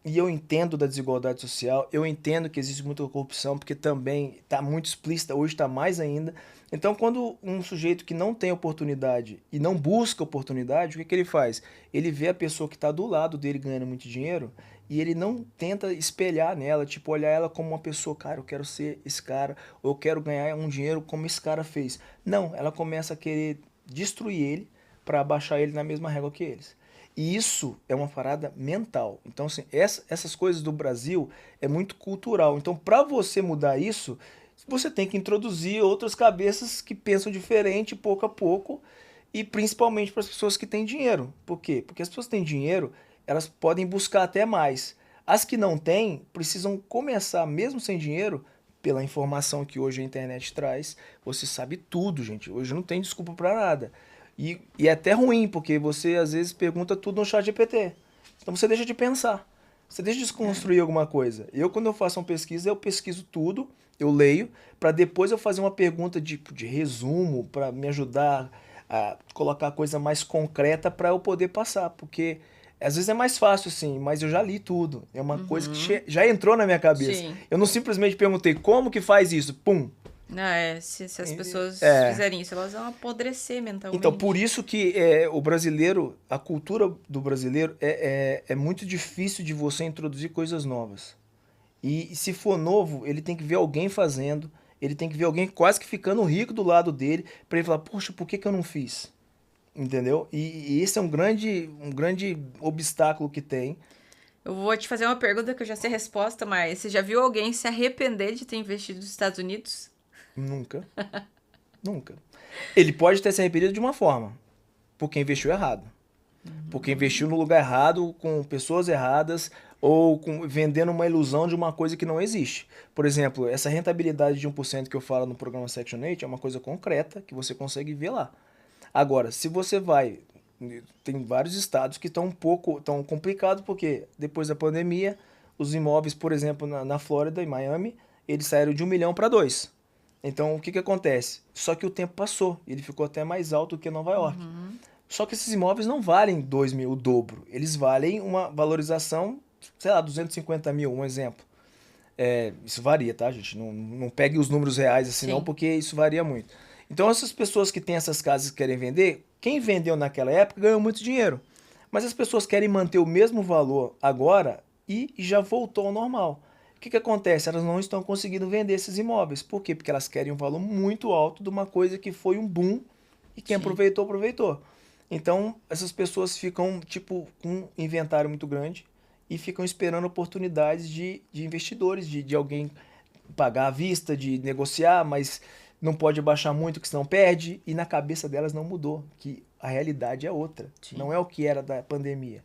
e eu entendo da desigualdade social, eu entendo que existe muita corrupção, porque também está muito explícita, hoje está mais ainda. Então, quando um sujeito que não tem oportunidade e não busca oportunidade, o que que ele faz? Ele vê a pessoa que está do lado dele ganhando muito dinheiro e ele não tenta espelhar nela, tipo, olhar ela como uma pessoa, cara, eu quero ser esse cara, ou eu quero ganhar um dinheiro como esse cara fez. Não, ela começa a querer destruir ele para abaixar ele na mesma régua que eles. E isso é uma parada mental. Então, assim, essas coisas do Brasil é muito cultural. Então, para você mudar isso, você tem que introduzir outras cabeças que pensam diferente pouco a pouco e principalmente para as pessoas que têm dinheiro. Por quê? Porque as pessoas que têm dinheiro, elas podem buscar até mais. As que não têm, precisam começar, mesmo sem dinheiro, pela informação que hoje a internet traz. Você sabe tudo, gente. Hoje não tem desculpa para nada. E é até ruim, porque você às vezes pergunta tudo no chat GPT. Então você deixa de pensar. Você deixa de É. desconstruir alguma coisa. Quando eu faço uma pesquisa, eu pesquiso tudo, eu leio, para depois eu fazer uma pergunta de resumo, para me ajudar a colocar a coisa mais concreta para eu poder passar. Porque às vezes é mais fácil, assim, mas eu já li tudo. É uma coisa que Uhum. já entrou na minha cabeça. Sim. Eu não simplesmente perguntei como que faz isso, pum. Não, se as pessoas É, fizerem isso, elas vão apodrecer então, por mentalmente. isso que o brasileiro, a cultura do brasileiro é muito difícil de você introduzir coisas novas. E se for novo, ele tem que ver alguém fazendo, ele tem que ver alguém quase que ficando rico do lado dele, para ele falar, poxa, por que que eu não fiz? Entendeu? E esse é um grande obstáculo que tem. Eu vou te fazer uma pergunta que eu já sei a resposta, mas você já viu alguém se arrepender de ter investido nos Estados Unidos? Nunca, nunca. Ele pode ter se arrependido de uma forma, porque investiu errado. Porque investiu no lugar errado, com pessoas erradas, ou vendendo uma ilusão de uma coisa que não existe. Por exemplo, essa rentabilidade de 1% que eu falo no programa Section 8 é uma coisa concreta que você consegue ver lá. Agora, se você vai. Tem vários estados que estão um pouco tão complicados, porque depois da pandemia, os imóveis, por exemplo, na Flórida e Miami, eles saíram de 1 milhão para 2. Então, o que que acontece? Só que o tempo passou, ele ficou até mais alto do que Nova York. Uhum. Só que esses imóveis não valem 2 mil, o dobro. Eles valem uma valorização, sei lá, 250 mil, um exemplo. Isso varia, tá, gente? Não pegue os números reais assim não, Sim. porque isso varia muito. Então, essas pessoas que têm essas casas e querem vender, quem vendeu naquela época ganhou muito dinheiro. Mas as pessoas querem manter o mesmo valor agora e já voltou ao normal. O que que acontece? Elas não estão conseguindo vender esses imóveis. Por quê? Porque elas querem um valor muito alto de uma coisa que foi um boom e quem Sim. aproveitou, aproveitou. Então, essas pessoas ficam, tipo, com um inventário muito grande e ficam esperando oportunidades de investidores, de alguém pagar à vista, de negociar, mas não pode baixar muito, que senão perde. E na cabeça delas não mudou, que a realidade é outra. Não Sim. é o que era da pandemia.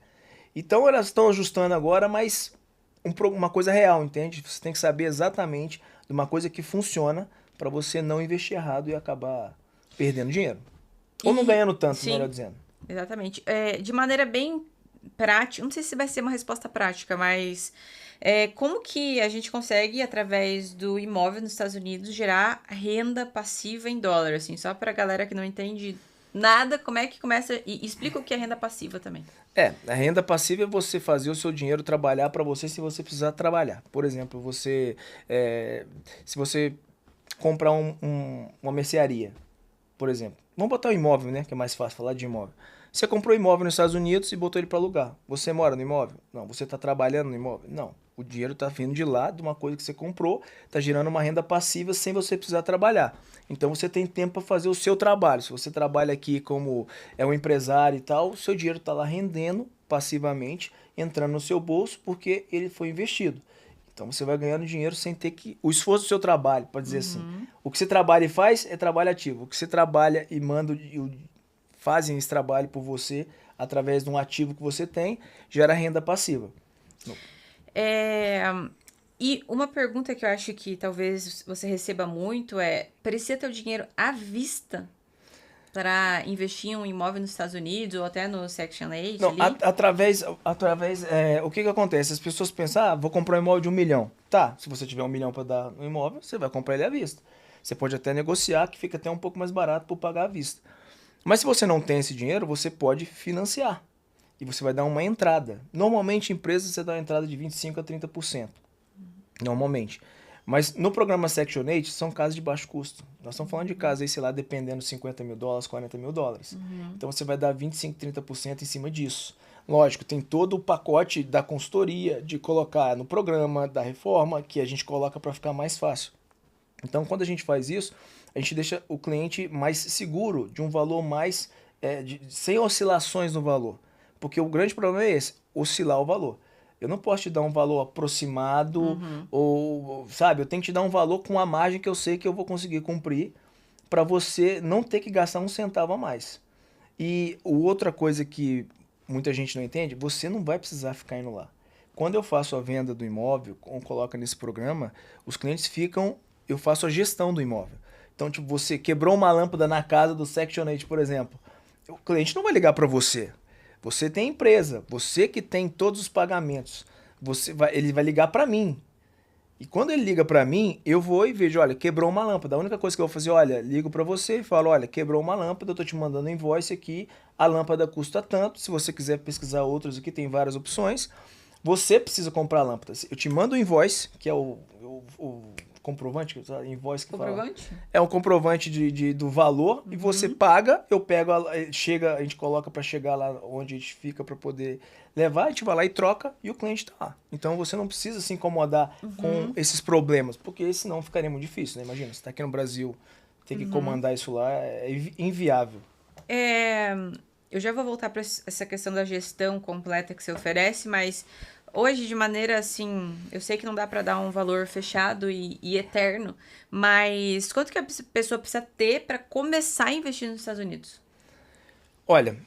Então elas estão ajustando agora, mas uma coisa real, entende? Você tem que saber exatamente de uma coisa que funciona para você não investir errado e acabar perdendo dinheiro. Ou não E ganhando tanto, melhor sim, dizendo. exatamente. De maneira bem prática, não sei se vai ser uma resposta prática, mas como que a gente consegue, através do imóvel nos Estados Unidos, gerar renda passiva em dólar, assim, só para a galera que não entende nada, como é que começa, e explica o que é renda passiva também. A renda passiva é você fazer o seu dinheiro trabalhar para você se você precisar trabalhar. Por exemplo, se você comprar uma mercearia, por exemplo. Vamos botar o imóvel, né? Que é mais fácil falar de imóvel. Você comprou imóvel nos Estados Unidos e botou ele para alugar. Você mora no imóvel? Não. Você está trabalhando no imóvel? Não. O dinheiro está vindo de lá, de uma coisa que você comprou, está gerando uma renda passiva sem você precisar trabalhar. Então você tem tempo para fazer o seu trabalho. Se você trabalha aqui como um empresário e tal, o seu dinheiro está lá rendendo passivamente entrando no seu bolso porque ele foi investido. Então você vai ganhando dinheiro sem ter que... O esforço do seu trabalho, pode dizer assim. O que você trabalha e faz é trabalho ativo. O que você trabalha e manda... fazem esse trabalho por você através de um ativo que você tem, gera renda passiva. E uma pergunta que eu acho que talvez você receba muito é: precisa ter o dinheiro à vista para investir em um imóvel nos Estados Unidos ou até no Section 8 Não, ali? o que que acontece? As pessoas pensam, vou comprar um imóvel de 1 milhão. Tá, se você tiver 1 milhão para dar no imóvel, você vai comprar ele à vista. Você pode até negociar, que fica até um pouco mais barato por pagar à vista. Mas se você não tem esse dinheiro, você pode financiar. E você vai dar uma entrada. Normalmente, em empresas, você dá uma entrada de 25% a 30%. Normalmente. Mas no programa Section 8, são casas de baixo custo. Nós estamos falando de casas aí, sei lá, dependendo de $50 mil, $40 mil. Então você vai dar 25%, 30% em cima disso. Lógico, tem todo o pacote da consultoria, de colocar no programa, da reforma, que a gente coloca para ficar mais fácil. Então, quando a gente faz isso, a gente deixa o cliente mais seguro, de um valor mais... sem oscilações no valor. Porque o grande problema é esse, oscilar o valor. Eu não posso te dar um valor aproximado, ou, sabe, eu tenho que te dar um valor com a margem que eu sei que eu vou conseguir cumprir, para você não ter que gastar um centavo a mais. E outra coisa que muita gente não entende, você não vai precisar ficar indo lá. Quando eu faço a venda do imóvel, ou coloca nesse programa, os clientes ficam, eu faço a gestão do imóvel. Então, tipo, você quebrou uma lâmpada na casa do Section 8, por exemplo, o cliente não vai ligar para você. Você tem empresa, você que tem todos os pagamentos, ele vai ligar para mim. E quando ele liga para mim, eu vou e vejo, olha, quebrou uma lâmpada. A única coisa que eu vou fazer, olha, ligo para você e falo, olha, quebrou uma lâmpada, eu tô te mandando um invoice aqui, a lâmpada custa tanto, se você quiser pesquisar outros aqui, tem várias opções. Você precisa comprar a lâmpada. Eu te mando o invoice, que é o comprovante, invoice que Comprovante? fala. É um comprovante do valor e você paga, eu pego, a gente coloca para chegar lá onde a gente fica para poder levar, a gente vai lá e troca e o cliente tá lá. Então você não precisa se incomodar com esses problemas, porque senão ficaria muito difícil, né? Imagina, você tá aqui no Brasil, ter que comandar isso lá é inviável. Eu já vou voltar para essa questão da gestão completa que você oferece, mas hoje, de maneira assim, eu sei que não dá para dar um valor fechado e eterno, mas quanto que a pessoa precisa ter para começar a investir nos Estados Unidos? Olha,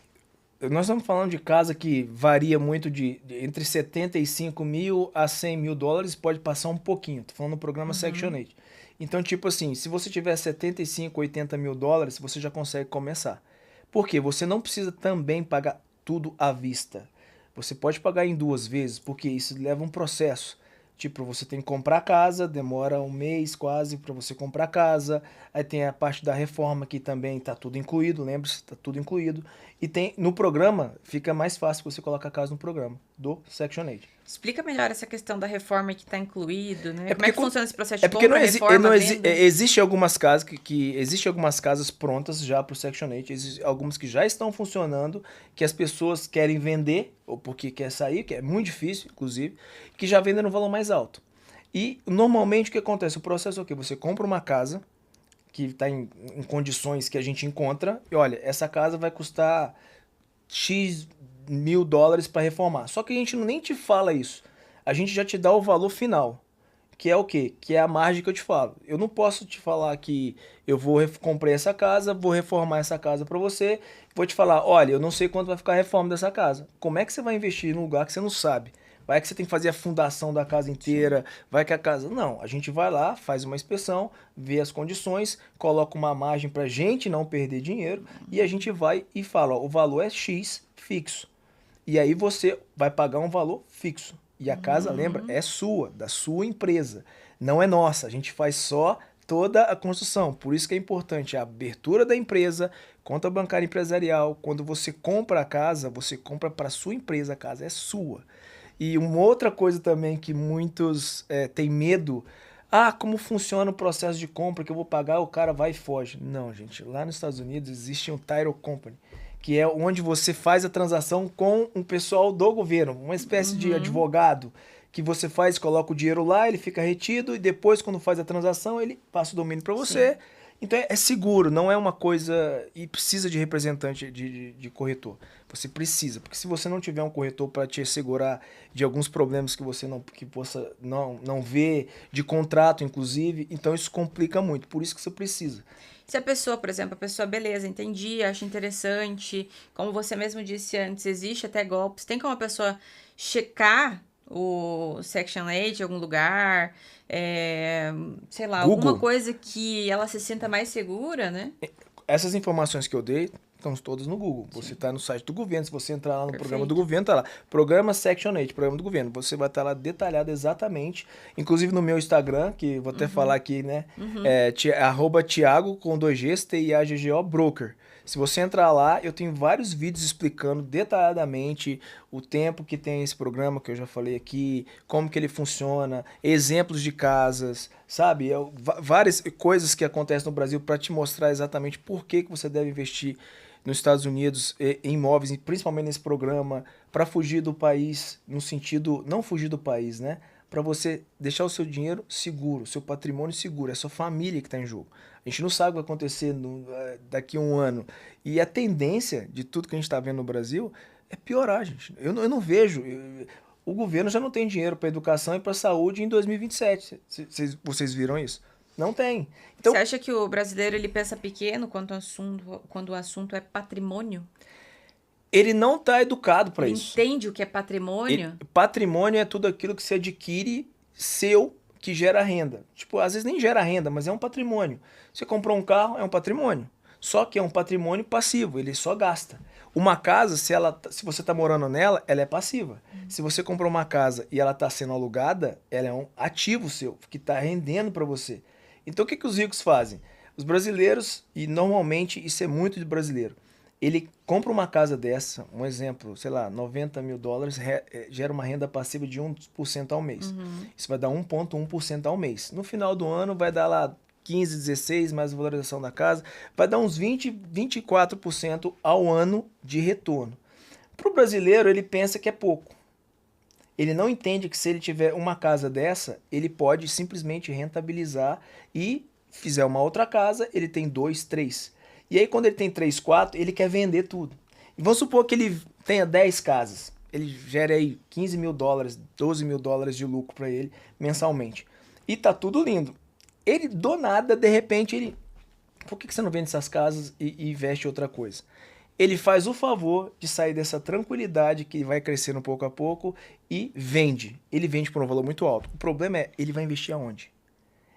nós estamos falando de casa que varia muito entre 75 mil a 100 mil dólares, pode passar um pouquinho. Estou falando do programa Section 8. Então, tipo assim, se você tiver 75, 80 mil dólares, você já consegue começar. Por quê? Você não precisa também pagar tudo à vista. Você pode pagar em 2 vezes, porque isso leva um processo. Tipo, você tem que comprar casa, demora 1 mês quase para você comprar casa. Aí tem a parte da reforma que também está tudo incluído, lembre-se, está tudo incluído. E tem no programa, fica mais fácil você colocar a casa no programa do Section 8. Explica melhor essa questão da reforma que está incluído, né? Como é porque que funciona esse processo de porque compra, reforma, venda? Existe algumas casas existe algumas casas prontas já para o Section 8, existe algumas que já estão funcionando, que as pessoas querem vender, ou porque quer sair, que é muito difícil, inclusive, que já vendem no valor mais alto. E normalmente o que acontece? O processo é o quê? Você compra uma casa que está em condições que a gente encontra, e olha, essa casa vai custar X mil dólares para reformar. Só que a gente nem te fala isso. A gente já te dá o valor final. Que é o quê? Que é a margem que eu te falo. Eu não posso te falar que eu comprei essa casa, vou reformar essa casa para você, vou te falar, olha, eu não sei quanto vai ficar a reforma dessa casa. Como é que você vai investir num lugar que você não sabe? Vai que você tem que fazer a fundação da casa inteira, vai que a casa... Não, a gente vai lá, faz uma inspeção, vê as condições, coloca uma margem pra gente não perder dinheiro e a gente vai e fala, ó, o valor é X fixo. E aí você vai pagar um valor fixo. E a casa, lembra, é sua, da sua empresa. Não é nossa, a gente faz só toda a construção. Por isso que é importante a abertura da empresa, conta bancária empresarial. Quando você compra a casa, você compra para sua empresa, a casa é sua. E uma outra coisa também que muitos têm medo, como funciona o processo de compra, que eu vou pagar, o cara vai e foge. Não, gente, lá nos Estados Unidos existe um title company, que é onde você faz a transação com um pessoal do governo, uma espécie de advogado, que você faz, coloca o dinheiro lá, ele fica retido, e depois, quando faz a transação, ele passa o domínio para você, Então é seguro, não é uma coisa... E precisa de representante de corretor. Você precisa, porque se você não tiver um corretor para te assegurar de alguns problemas que você que possa não vê, de contrato inclusive, então isso complica muito. Por isso que você precisa. Se a pessoa, por exemplo, a pessoa, beleza, entendi, acha interessante, como você mesmo disse antes, existe até golpes, tem como a pessoa checar o Section 8 em algum lugar, sei lá, alguma Google, coisa que ela se sinta mais segura, né? essas informações que eu dei estão todas no Google. Sim. Você está no site do governo, se você entrar lá no programa do Perfeito. governo, tá lá. Programa Section 8, programa do governo. Você vai estar lá detalhado exatamente. Inclusive no meu Instagram, que vou até falar aqui, né? @ Thiago com 2Gs, TIAGGO Broker. Se você entrar lá, eu tenho vários vídeos explicando detalhadamente o tempo que tem esse programa, que eu já falei aqui, como que ele funciona, exemplos de casas, sabe? Várias coisas que acontecem no Brasil para te mostrar exatamente por que você deve investir nos Estados Unidos em imóveis, principalmente nesse programa, para fugir do país, no sentido, não fugir do país, né? Para você deixar o seu dinheiro seguro, seu patrimônio seguro, é a sua família que está em jogo. A gente não sabe o que vai acontecer daqui a um ano. E a tendência de tudo que a gente está vendo no Brasil é piorar, gente. Eu não vejo. O governo já não tem dinheiro para educação e para saúde em 2027. Vocês viram isso? Não tem. Então, Você acha que o brasileiro ele pensa pequeno quando o assunto é patrimônio? ele não está educado para Ele isso. entende o que é patrimônio? Patrimônio é tudo aquilo que você adquire seu, que gera renda. Tipo, às vezes nem gera renda, mas é um patrimônio. Você comprou um carro, é um patrimônio. Só que é um patrimônio passivo, ele só gasta. Uma casa, se você está morando nela, ela é passiva. Se você comprou uma casa e ela está sendo alugada, ela é um ativo seu, que está rendendo para você. Então o que os ricos fazem? Os brasileiros, e normalmente isso é muito de brasileiro, ele compra uma casa dessa, um exemplo, sei lá, US$ 90.000, gera uma renda passiva de 1% ao mês. Isso vai dar 1,1% ao mês. No final do ano vai dar lá 15, 16, mais a valorização da casa, vai dar uns 20, 24% ao ano de retorno. Para o brasileiro, ele pensa que é pouco. Ele não entende que se ele tiver uma casa dessa, ele pode simplesmente rentabilizar e fizer uma outra casa, ele tem 2, 3. E aí quando ele tem 3, 4, ele quer vender tudo. E vamos supor que ele tenha 10 casas. Ele gera aí US$ 15.000, US$ 12.000 de lucro para ele mensalmente. E tá tudo lindo. Ele, do nada, de repente, ele... Por que você não vende essas casas e investe em outra coisa? Ele faz o favor de sair dessa tranquilidade que vai crescendo pouco a pouco e vende. Ele vende por um valor muito alto. O problema é, ele vai investir aonde?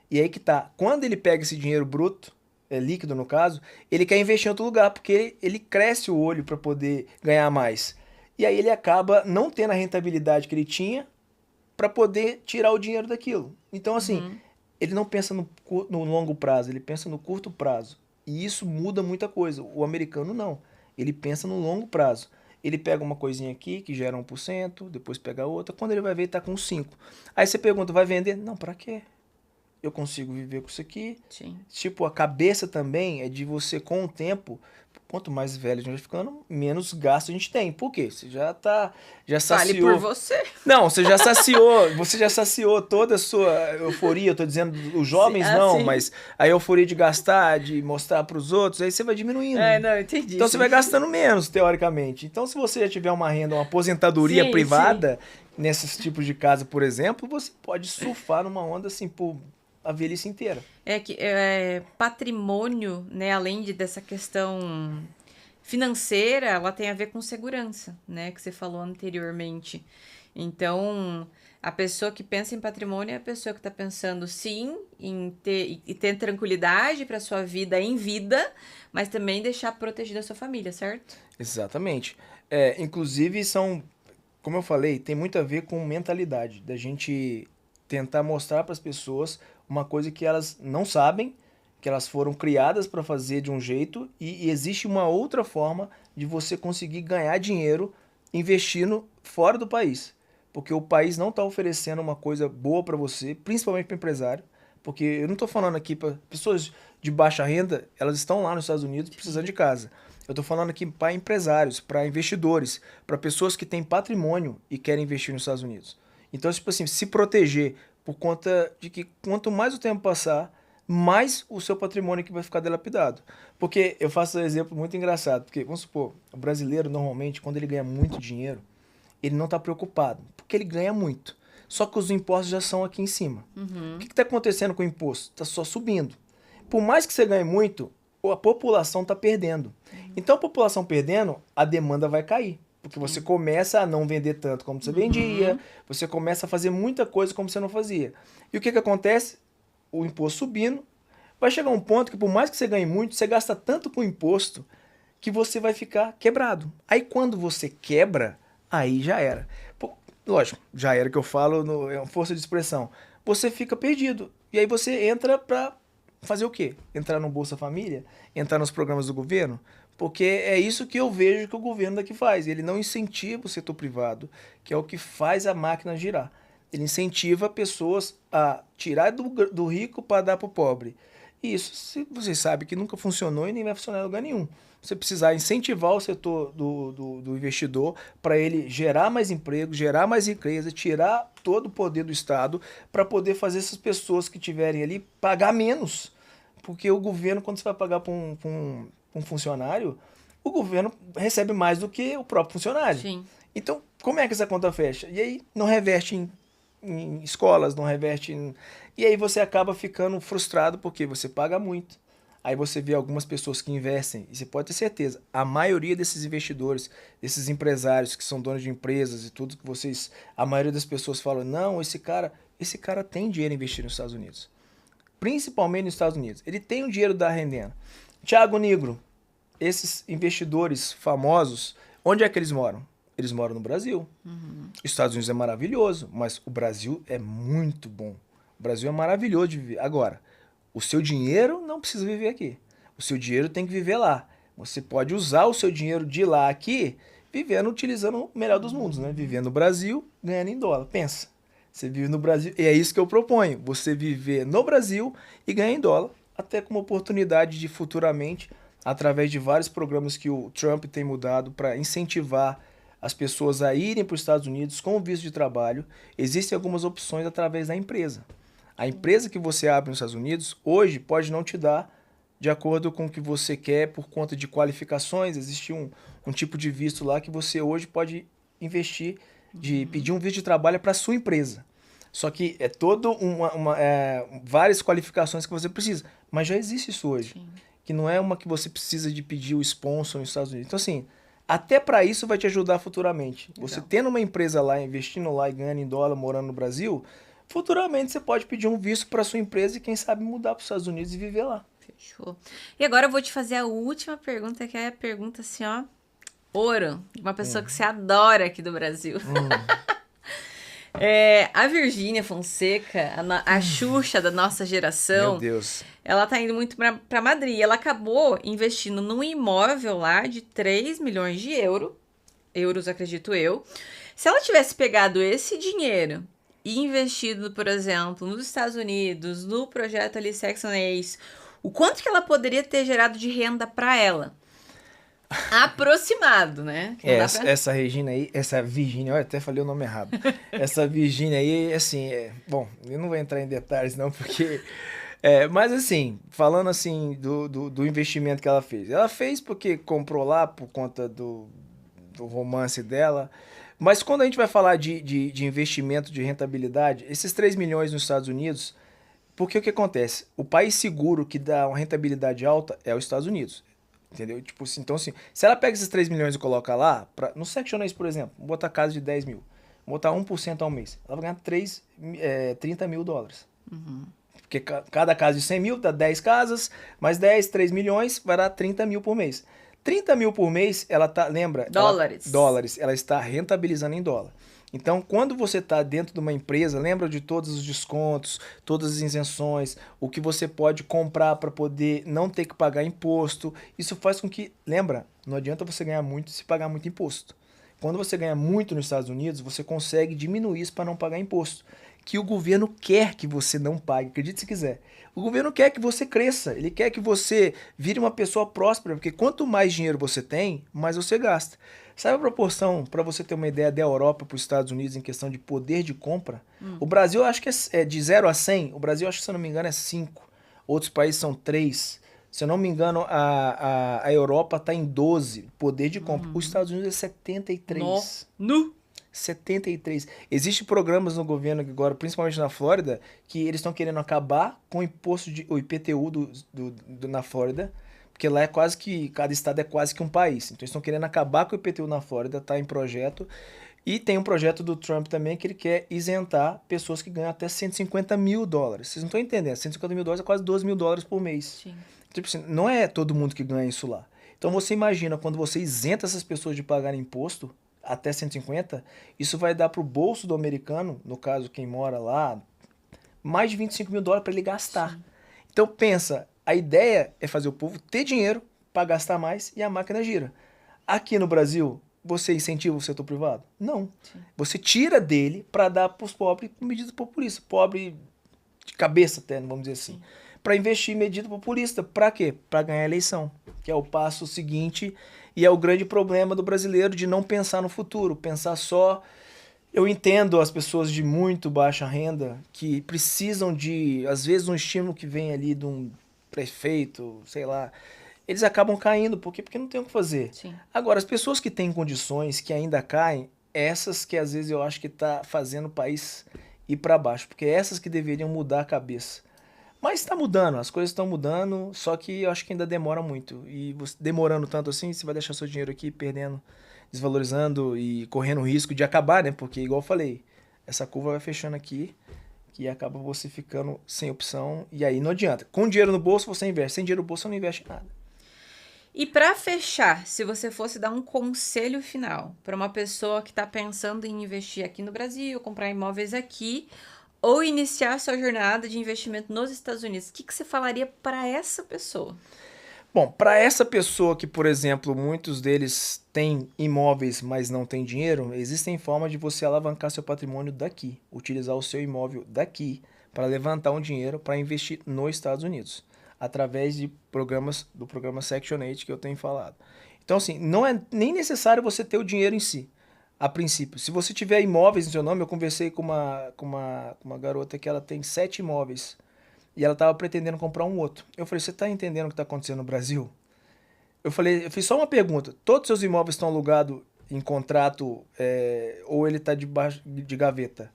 E aí que tá. Quando ele pega esse dinheiro bruto, líquido no caso, ele quer investir em outro lugar, porque ele cresce o olho para poder ganhar mais. E aí ele acaba não tendo a rentabilidade que ele tinha para poder tirar o dinheiro daquilo. Então, assim, ele não pensa no longo prazo, ele pensa no curto prazo. E isso muda muita coisa. O americano não. Ele pensa no longo prazo. Ele pega uma coisinha aqui que gera 1%, depois pega outra. Quando ele vai ver, ele tá com 5%. Aí você pergunta, vai vender? Não, para quê? Eu consigo viver com isso aqui. Sim. Tipo, a cabeça também é de você, com o tempo, quanto mais velho a gente vai ficando, menos gasto a gente tem. Por quê? Você já Fale saciou. por você. Não, você já saciou toda a sua euforia. Eu tô dizendo, os jovens não, sim. mas a euforia de gastar, de mostrar pros outros, aí você vai diminuindo. Não, entendi. Então você vai gastando menos, teoricamente. Então, se você já tiver uma renda, uma aposentadoria Sim, privada, nesses tipos de casa, por exemplo, você pode surfar numa onda assim, por a velhice inteira. É que patrimônio, né, além dessa questão financeira, ela tem a ver com segurança, né, que você falou anteriormente. Então, a pessoa que pensa em patrimônio é a pessoa que está pensando, sim, em ter tranquilidade para sua vida em vida, mas também deixar protegida a sua família, certo? Exatamente. Inclusive, como eu falei, tem muito a ver com mentalidade, da gente tentar mostrar para as pessoas uma coisa que elas não sabem, que elas foram criadas para fazer de um jeito e existe uma outra forma de você conseguir ganhar dinheiro investindo fora do país. Porque o país não está oferecendo uma coisa boa para você, principalmente para empresário. Porque eu não estou falando aqui para pessoas de baixa renda, elas estão lá nos Estados Unidos precisando de casa. Eu estou falando aqui para empresários, para investidores, para pessoas que têm patrimônio e querem investir nos Estados Unidos. Então, tipo assim, se proteger por conta de que quanto mais o tempo passar, mais o seu patrimônio que vai ficar dilapidado. Porque eu faço um exemplo muito engraçado, porque, vamos supor, o brasileiro, normalmente, quando ele ganha muito dinheiro, ele não está preocupado, porque ele ganha muito. Só que os impostos já são aqui em cima. O que está acontecendo com o imposto? Está só subindo. Por mais que você ganhe muito, a população está perdendo. Então, a população perdendo, a demanda vai cair. Porque você começa a não vender tanto como você vendia, você começa a fazer muita coisa como você não fazia. E o que acontece? O imposto subindo, vai chegar um ponto que por mais que você ganhe muito, você gasta tanto com imposto que você vai ficar quebrado. Aí quando você quebra, aí já era. Pô, lógico, já era que eu falo, é uma força de expressão. Você fica perdido. E aí você entra para fazer o quê? Entrar no Bolsa Família? Entrar nos programas do governo? Porque é isso que eu vejo que o governo daqui faz. Ele não incentiva o setor privado, que é o que faz a máquina girar. Ele incentiva pessoas a tirar do rico para dar para o pobre. E isso, vocês sabem que nunca funcionou e nem vai funcionar em lugar nenhum. Você precisar incentivar o setor do investidor para ele gerar mais emprego, gerar mais riqueza, tirar todo o poder do Estado para poder fazer essas pessoas que estiverem ali pagar menos. Porque o governo, quando você vai pagar para um funcionário, o governo recebe mais do que o próprio funcionário. Sim. Então, como é que essa conta fecha? E aí não reverte em escolas, não reverte em... E aí você acaba ficando frustrado porque você paga muito. Aí você vê algumas pessoas que investem, e você pode ter certeza, a maioria desses investidores, desses empresários que são donos de empresas e tudo que vocês... A maioria das pessoas falam, não, esse cara tem dinheiro a investir nos Estados Unidos. Principalmente nos Estados Unidos. Ele tem o dinheiro da rendendo. Thiago Nigro, esses investidores famosos, onde é que eles moram? Eles moram no Brasil. Estados Unidos é maravilhoso, mas o Brasil é muito bom. O Brasil é maravilhoso de viver. Agora, o seu dinheiro não precisa viver aqui. O seu dinheiro tem que viver lá. Você pode usar o seu dinheiro de lá aqui, vivendo, utilizando o melhor dos mundos, né? Vivendo no Brasil, ganhando em dólar. Pensa. Você vive no Brasil, e é isso que eu proponho. Você viver no Brasil e ganhar em dólar, até com uma oportunidade de futuramente, através de vários programas que o Trump tem mudado para incentivar as pessoas a irem para os Estados Unidos com visto de trabalho, existem algumas opções através da empresa. A empresa que você abre nos Estados Unidos, hoje, pode não te dar de acordo com o que você quer por conta de qualificações. Existe um tipo de visto lá que você hoje pode investir, de pedir um visto de trabalho para a sua empresa. Só que é todo várias qualificações que você precisa. Mas já existe isso hoje. Sim. Que não é uma que você precisa de pedir o sponsor nos Estados Unidos. Então, assim, até para isso vai te ajudar futuramente. Legal. Você tendo uma empresa lá, investindo lá e ganhando em dólar, morando no Brasil, futuramente você pode pedir um visto para sua empresa e quem sabe mudar para os Estados Unidos e viver lá. Fechou. E agora eu vou te fazer a última pergunta, que é a pergunta assim, ó, ouro. Uma pessoa que você adora aqui do Brasil. A Virgínia Fonseca, a Xuxa da nossa geração, meu Deus, ela tá indo muito para Madrid. Ela acabou investindo num imóvel lá de 3 milhões de euros, acredito eu. Se ela tivesse pegado esse dinheiro e investido, por exemplo, nos Estados Unidos, no projeto ali Sex and Ace, o quanto que ela poderia ter gerado de renda para ela? Aproximado, né? Essa Regina aí, essa Virgínia, olha, até falei o nome errado. Essa Virgínia aí, assim, bom, eu não vou entrar em detalhes não, porque... mas assim, falando assim do investimento que ela fez. Ela fez porque comprou lá por conta do romance dela. Mas quando a gente vai falar de investimento, de rentabilidade, esses 3 milhões nos Estados Unidos, porque o que acontece? O país seguro que dá uma rentabilidade alta é os Estados Unidos. Entendeu? Tipo assim, então assim, se ela pega esses 3 milhões e coloca lá, no Section Ace, por exemplo, vamos botar casa de 10 mil, vamos botar 1% ao mês, ela vai ganhar 30 mil dólares. Porque cada casa de 100 mil dá 10 casas, mais 10, 3 milhões, vai dar 30 mil por mês. 30 mil por mês, ela tá, lembra? Dólares. Ela está rentabilizando em dólar. Então, quando você está dentro de uma empresa, lembra de todos os descontos, todas as isenções, o que você pode comprar para poder não ter que pagar imposto. Isso faz com que, lembra, não adianta você ganhar muito se pagar muito imposto. Quando você ganha muito nos Estados Unidos, você consegue diminuir isso para não pagar imposto. Que o governo quer que você não pague, acredite se quiser. O governo quer que você cresça, ele quer que você vire uma pessoa próspera, porque quanto mais dinheiro você tem, mais você gasta. Sabe a proporção, para você ter uma ideia, da Europa para os Estados Unidos em questão de poder de compra? O Brasil, acho que é de 0 a 100, o Brasil, acho que se eu não me engano, é 5 outros países são 3. Se eu não me engano, a Europa está em 12, poder de compra. Os Estados Unidos é 73. No. 73. Existem programas no governo agora, principalmente na Flórida, que eles estão querendo acabar com o imposto o IPTU na Flórida, porque lá é quase que, cada estado é quase que um país. Então eles estão querendo acabar com o IPTU na Flórida, está em projeto. E tem um projeto do Trump também que ele quer isentar pessoas que ganham até 150 mil dólares. Vocês não estão entendendo, 150 mil dólares é quase 12 mil dólares por mês. Sim. Tipo assim, não é todo mundo que ganha isso lá. Então você imagina, quando você isenta essas pessoas de pagar imposto, até 150, isso vai dar pro bolso do americano, no caso quem mora lá, mais de 25 mil dólares para ele gastar. Sim. Então pensa, a ideia é fazer o povo ter dinheiro para gastar mais e a máquina gira. Aqui no Brasil, você incentiva o setor privado? Não. Sim. Você tira dele para dar para os pobres com medidas populistas. Pobre de cabeça até, vamos dizer assim. Para investir em medida populista. Para quê? Para ganhar a eleição. Que é o passo seguinte e é o grande problema do brasileiro de não pensar no futuro. Pensar só... Eu entendo as pessoas de muito baixa renda que precisam de, às vezes, um estímulo que vem ali de um prefeito, sei lá... Eles acabam caindo, porque não tem o que fazer. Sim. Agora, as pessoas que têm condições, que ainda caem, essas que às vezes eu acho que tá fazendo o país ir para baixo, porque essas que deveriam mudar a cabeça. Mas está mudando, as coisas estão mudando, só que eu acho que ainda demora muito. E você, demorando tanto assim, você vai deixar seu dinheiro aqui perdendo, desvalorizando e correndo o risco de acabar, né? Porque, igual eu falei, essa curva vai fechando aqui, que acaba você ficando sem opção, e aí não adianta. Com dinheiro no bolso, você investe. Sem dinheiro no bolso, você não investe em nada. E para fechar, se você fosse dar um conselho final para uma pessoa que está pensando em investir aqui no Brasil, comprar imóveis aqui, ou iniciar sua jornada de investimento nos Estados Unidos, o que você falaria para essa pessoa? Bom, para essa pessoa que, por exemplo, muitos deles têm imóveis, mas não têm dinheiro, existem formas de você alavancar seu patrimônio daqui, utilizar o seu imóvel daqui para levantar um dinheiro para investir nos Estados Unidos, através de programas do programa Section 8 que eu tenho falado. Então, assim, não é nem necessário você ter o dinheiro em si, a princípio. Se você tiver imóveis no seu nome, eu conversei com uma garota que ela tem 7 imóveis e ela estava pretendendo comprar um outro. Eu falei, você está entendendo o que está acontecendo no Brasil? Eu fiz só uma pergunta. Todos os seus imóveis estão alugados em contrato ou ele está debaixo de gaveta?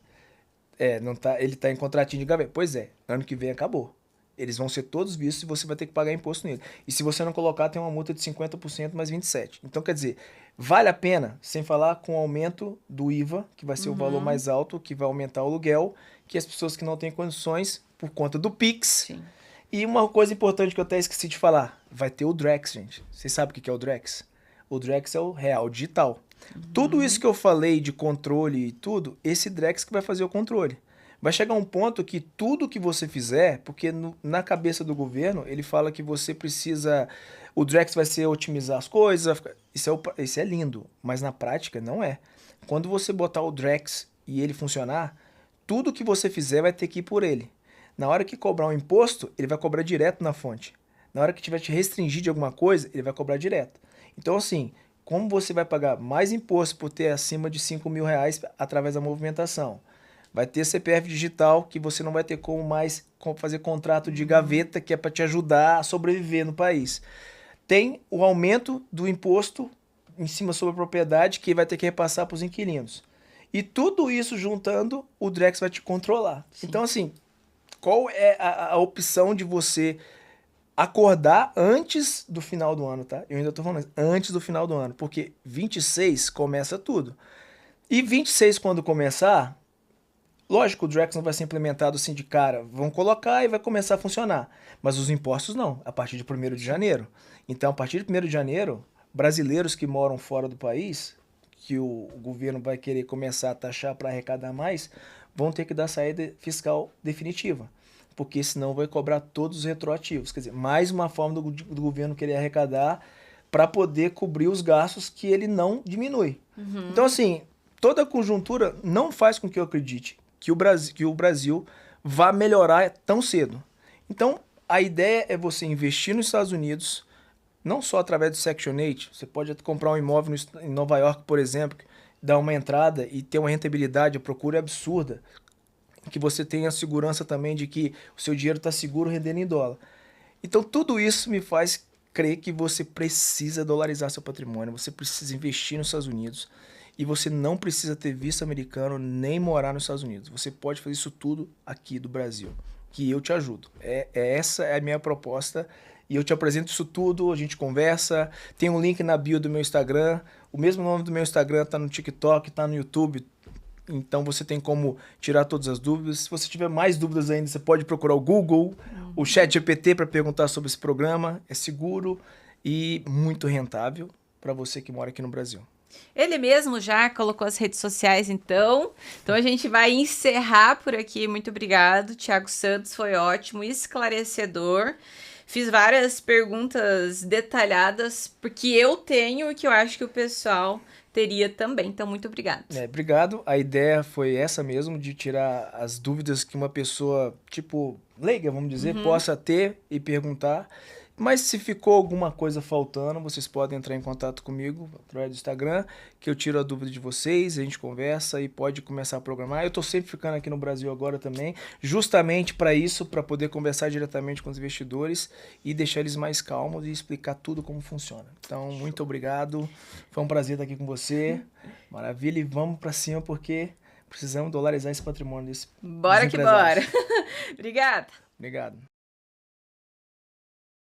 Não tá, ele está em contratinho de gaveta. Pois é, ano que vem acabou. Eles vão ser todos vistos e você vai ter que pagar imposto nele. E se você não colocar, tem uma multa de 50% mais 27%. Então, quer dizer, vale a pena, sem falar com o aumento do IVA, que vai ser o valor mais alto, que vai aumentar o aluguel, que as pessoas que não têm condições, por conta do Pix. Sim. E uma coisa importante que eu até esqueci de falar, vai ter o Drex, gente. Vocês sabem o que é o Drex? O Drex é o real digital. Tudo isso que eu falei de controle e tudo, esse Drex que vai fazer o controle. Vai chegar um ponto que tudo que você fizer, porque na cabeça do governo, ele fala que você precisa... O Drex vai ser otimizar as coisas, isso é lindo, mas na prática não é. Quando você botar o Drex e ele funcionar, tudo que você fizer vai ter que ir por ele. Na hora que cobrar um imposto, ele vai cobrar direto na fonte. Na hora que tiver te restringir de alguma coisa, ele vai cobrar direto. Então assim, como você vai pagar mais imposto por ter acima de 5 mil reais através da movimentação? Vai ter CPF digital, que você não vai ter como mais fazer contrato de gaveta, que é para te ajudar a sobreviver no país. Tem o aumento do imposto em cima sobre a propriedade, que vai ter que repassar para os inquilinos. E tudo isso juntando, o Drex vai te controlar. Sim. Então, assim, qual é a opção de você acordar antes do final do ano, tá? Eu ainda tô falando antes do final do ano, porque 26 começa tudo. E 26, quando começar... Lógico, o Drex não vai ser implementado assim de cara. Vão colocar e vai começar a funcionar. Mas os impostos não, a partir de 1º de janeiro. Então, a partir de 1º de janeiro, brasileiros que moram fora do país, que o governo vai querer começar a taxar para arrecadar mais, vão ter que dar saída fiscal definitiva. Porque senão vai cobrar todos os retroativos. Quer dizer, mais uma forma do governo querer arrecadar para poder cobrir os gastos que ele não diminui. Então, assim, toda a conjuntura não faz com que eu acredite que o Brasil vá melhorar tão cedo. Então, a ideia é você investir nos Estados Unidos, não só através do Section 8, você pode comprar um imóvel em Nova York, por exemplo, dar uma entrada e ter uma rentabilidade, a procura é absurda. que você tenha a segurança também de que o seu dinheiro está seguro rendendo em dólar. Então, tudo isso me faz crer que você precisa dolarizar seu patrimônio, você precisa investir nos Estados Unidos e você não precisa ter visto americano nem morar nos Estados Unidos. Você pode fazer isso tudo aqui do Brasil, que eu te ajudo. Essa é a minha proposta e eu te apresento isso tudo, a gente conversa. Tem um link na bio do meu Instagram, o mesmo nome do meu Instagram está no TikTok, está no YouTube. Então você tem como tirar todas as dúvidas. Se você tiver mais dúvidas ainda, você pode procurar o Google, o ChatGPT para perguntar sobre esse programa. É seguro e muito rentável para você que mora aqui no Brasil. Ele mesmo já colocou as redes sociais, então. Então a gente vai encerrar por aqui. Muito obrigado, Thiago Santos. Foi ótimo, esclarecedor. Fiz várias perguntas detalhadas, porque eu tenho e que eu acho que o pessoal teria também. Então, muito obrigado. Obrigado. A ideia foi essa mesmo, de tirar as dúvidas que uma pessoa, tipo, leiga, vamos dizer, possa ter e perguntar. Mas se ficou alguma coisa faltando, vocês podem entrar em contato comigo através do Instagram, que eu tiro a dúvida de vocês, a gente conversa e pode começar a programar. Eu estou sempre ficando aqui no Brasil agora também, justamente para isso, para poder conversar diretamente com os investidores e deixar eles mais calmos e explicar tudo como funciona. Então, muito obrigado. Foi um prazer estar aqui com você. Maravilha. E vamos para cima porque precisamos dolarizar esse patrimônio desse Bora que bora. Obrigada. Obrigado.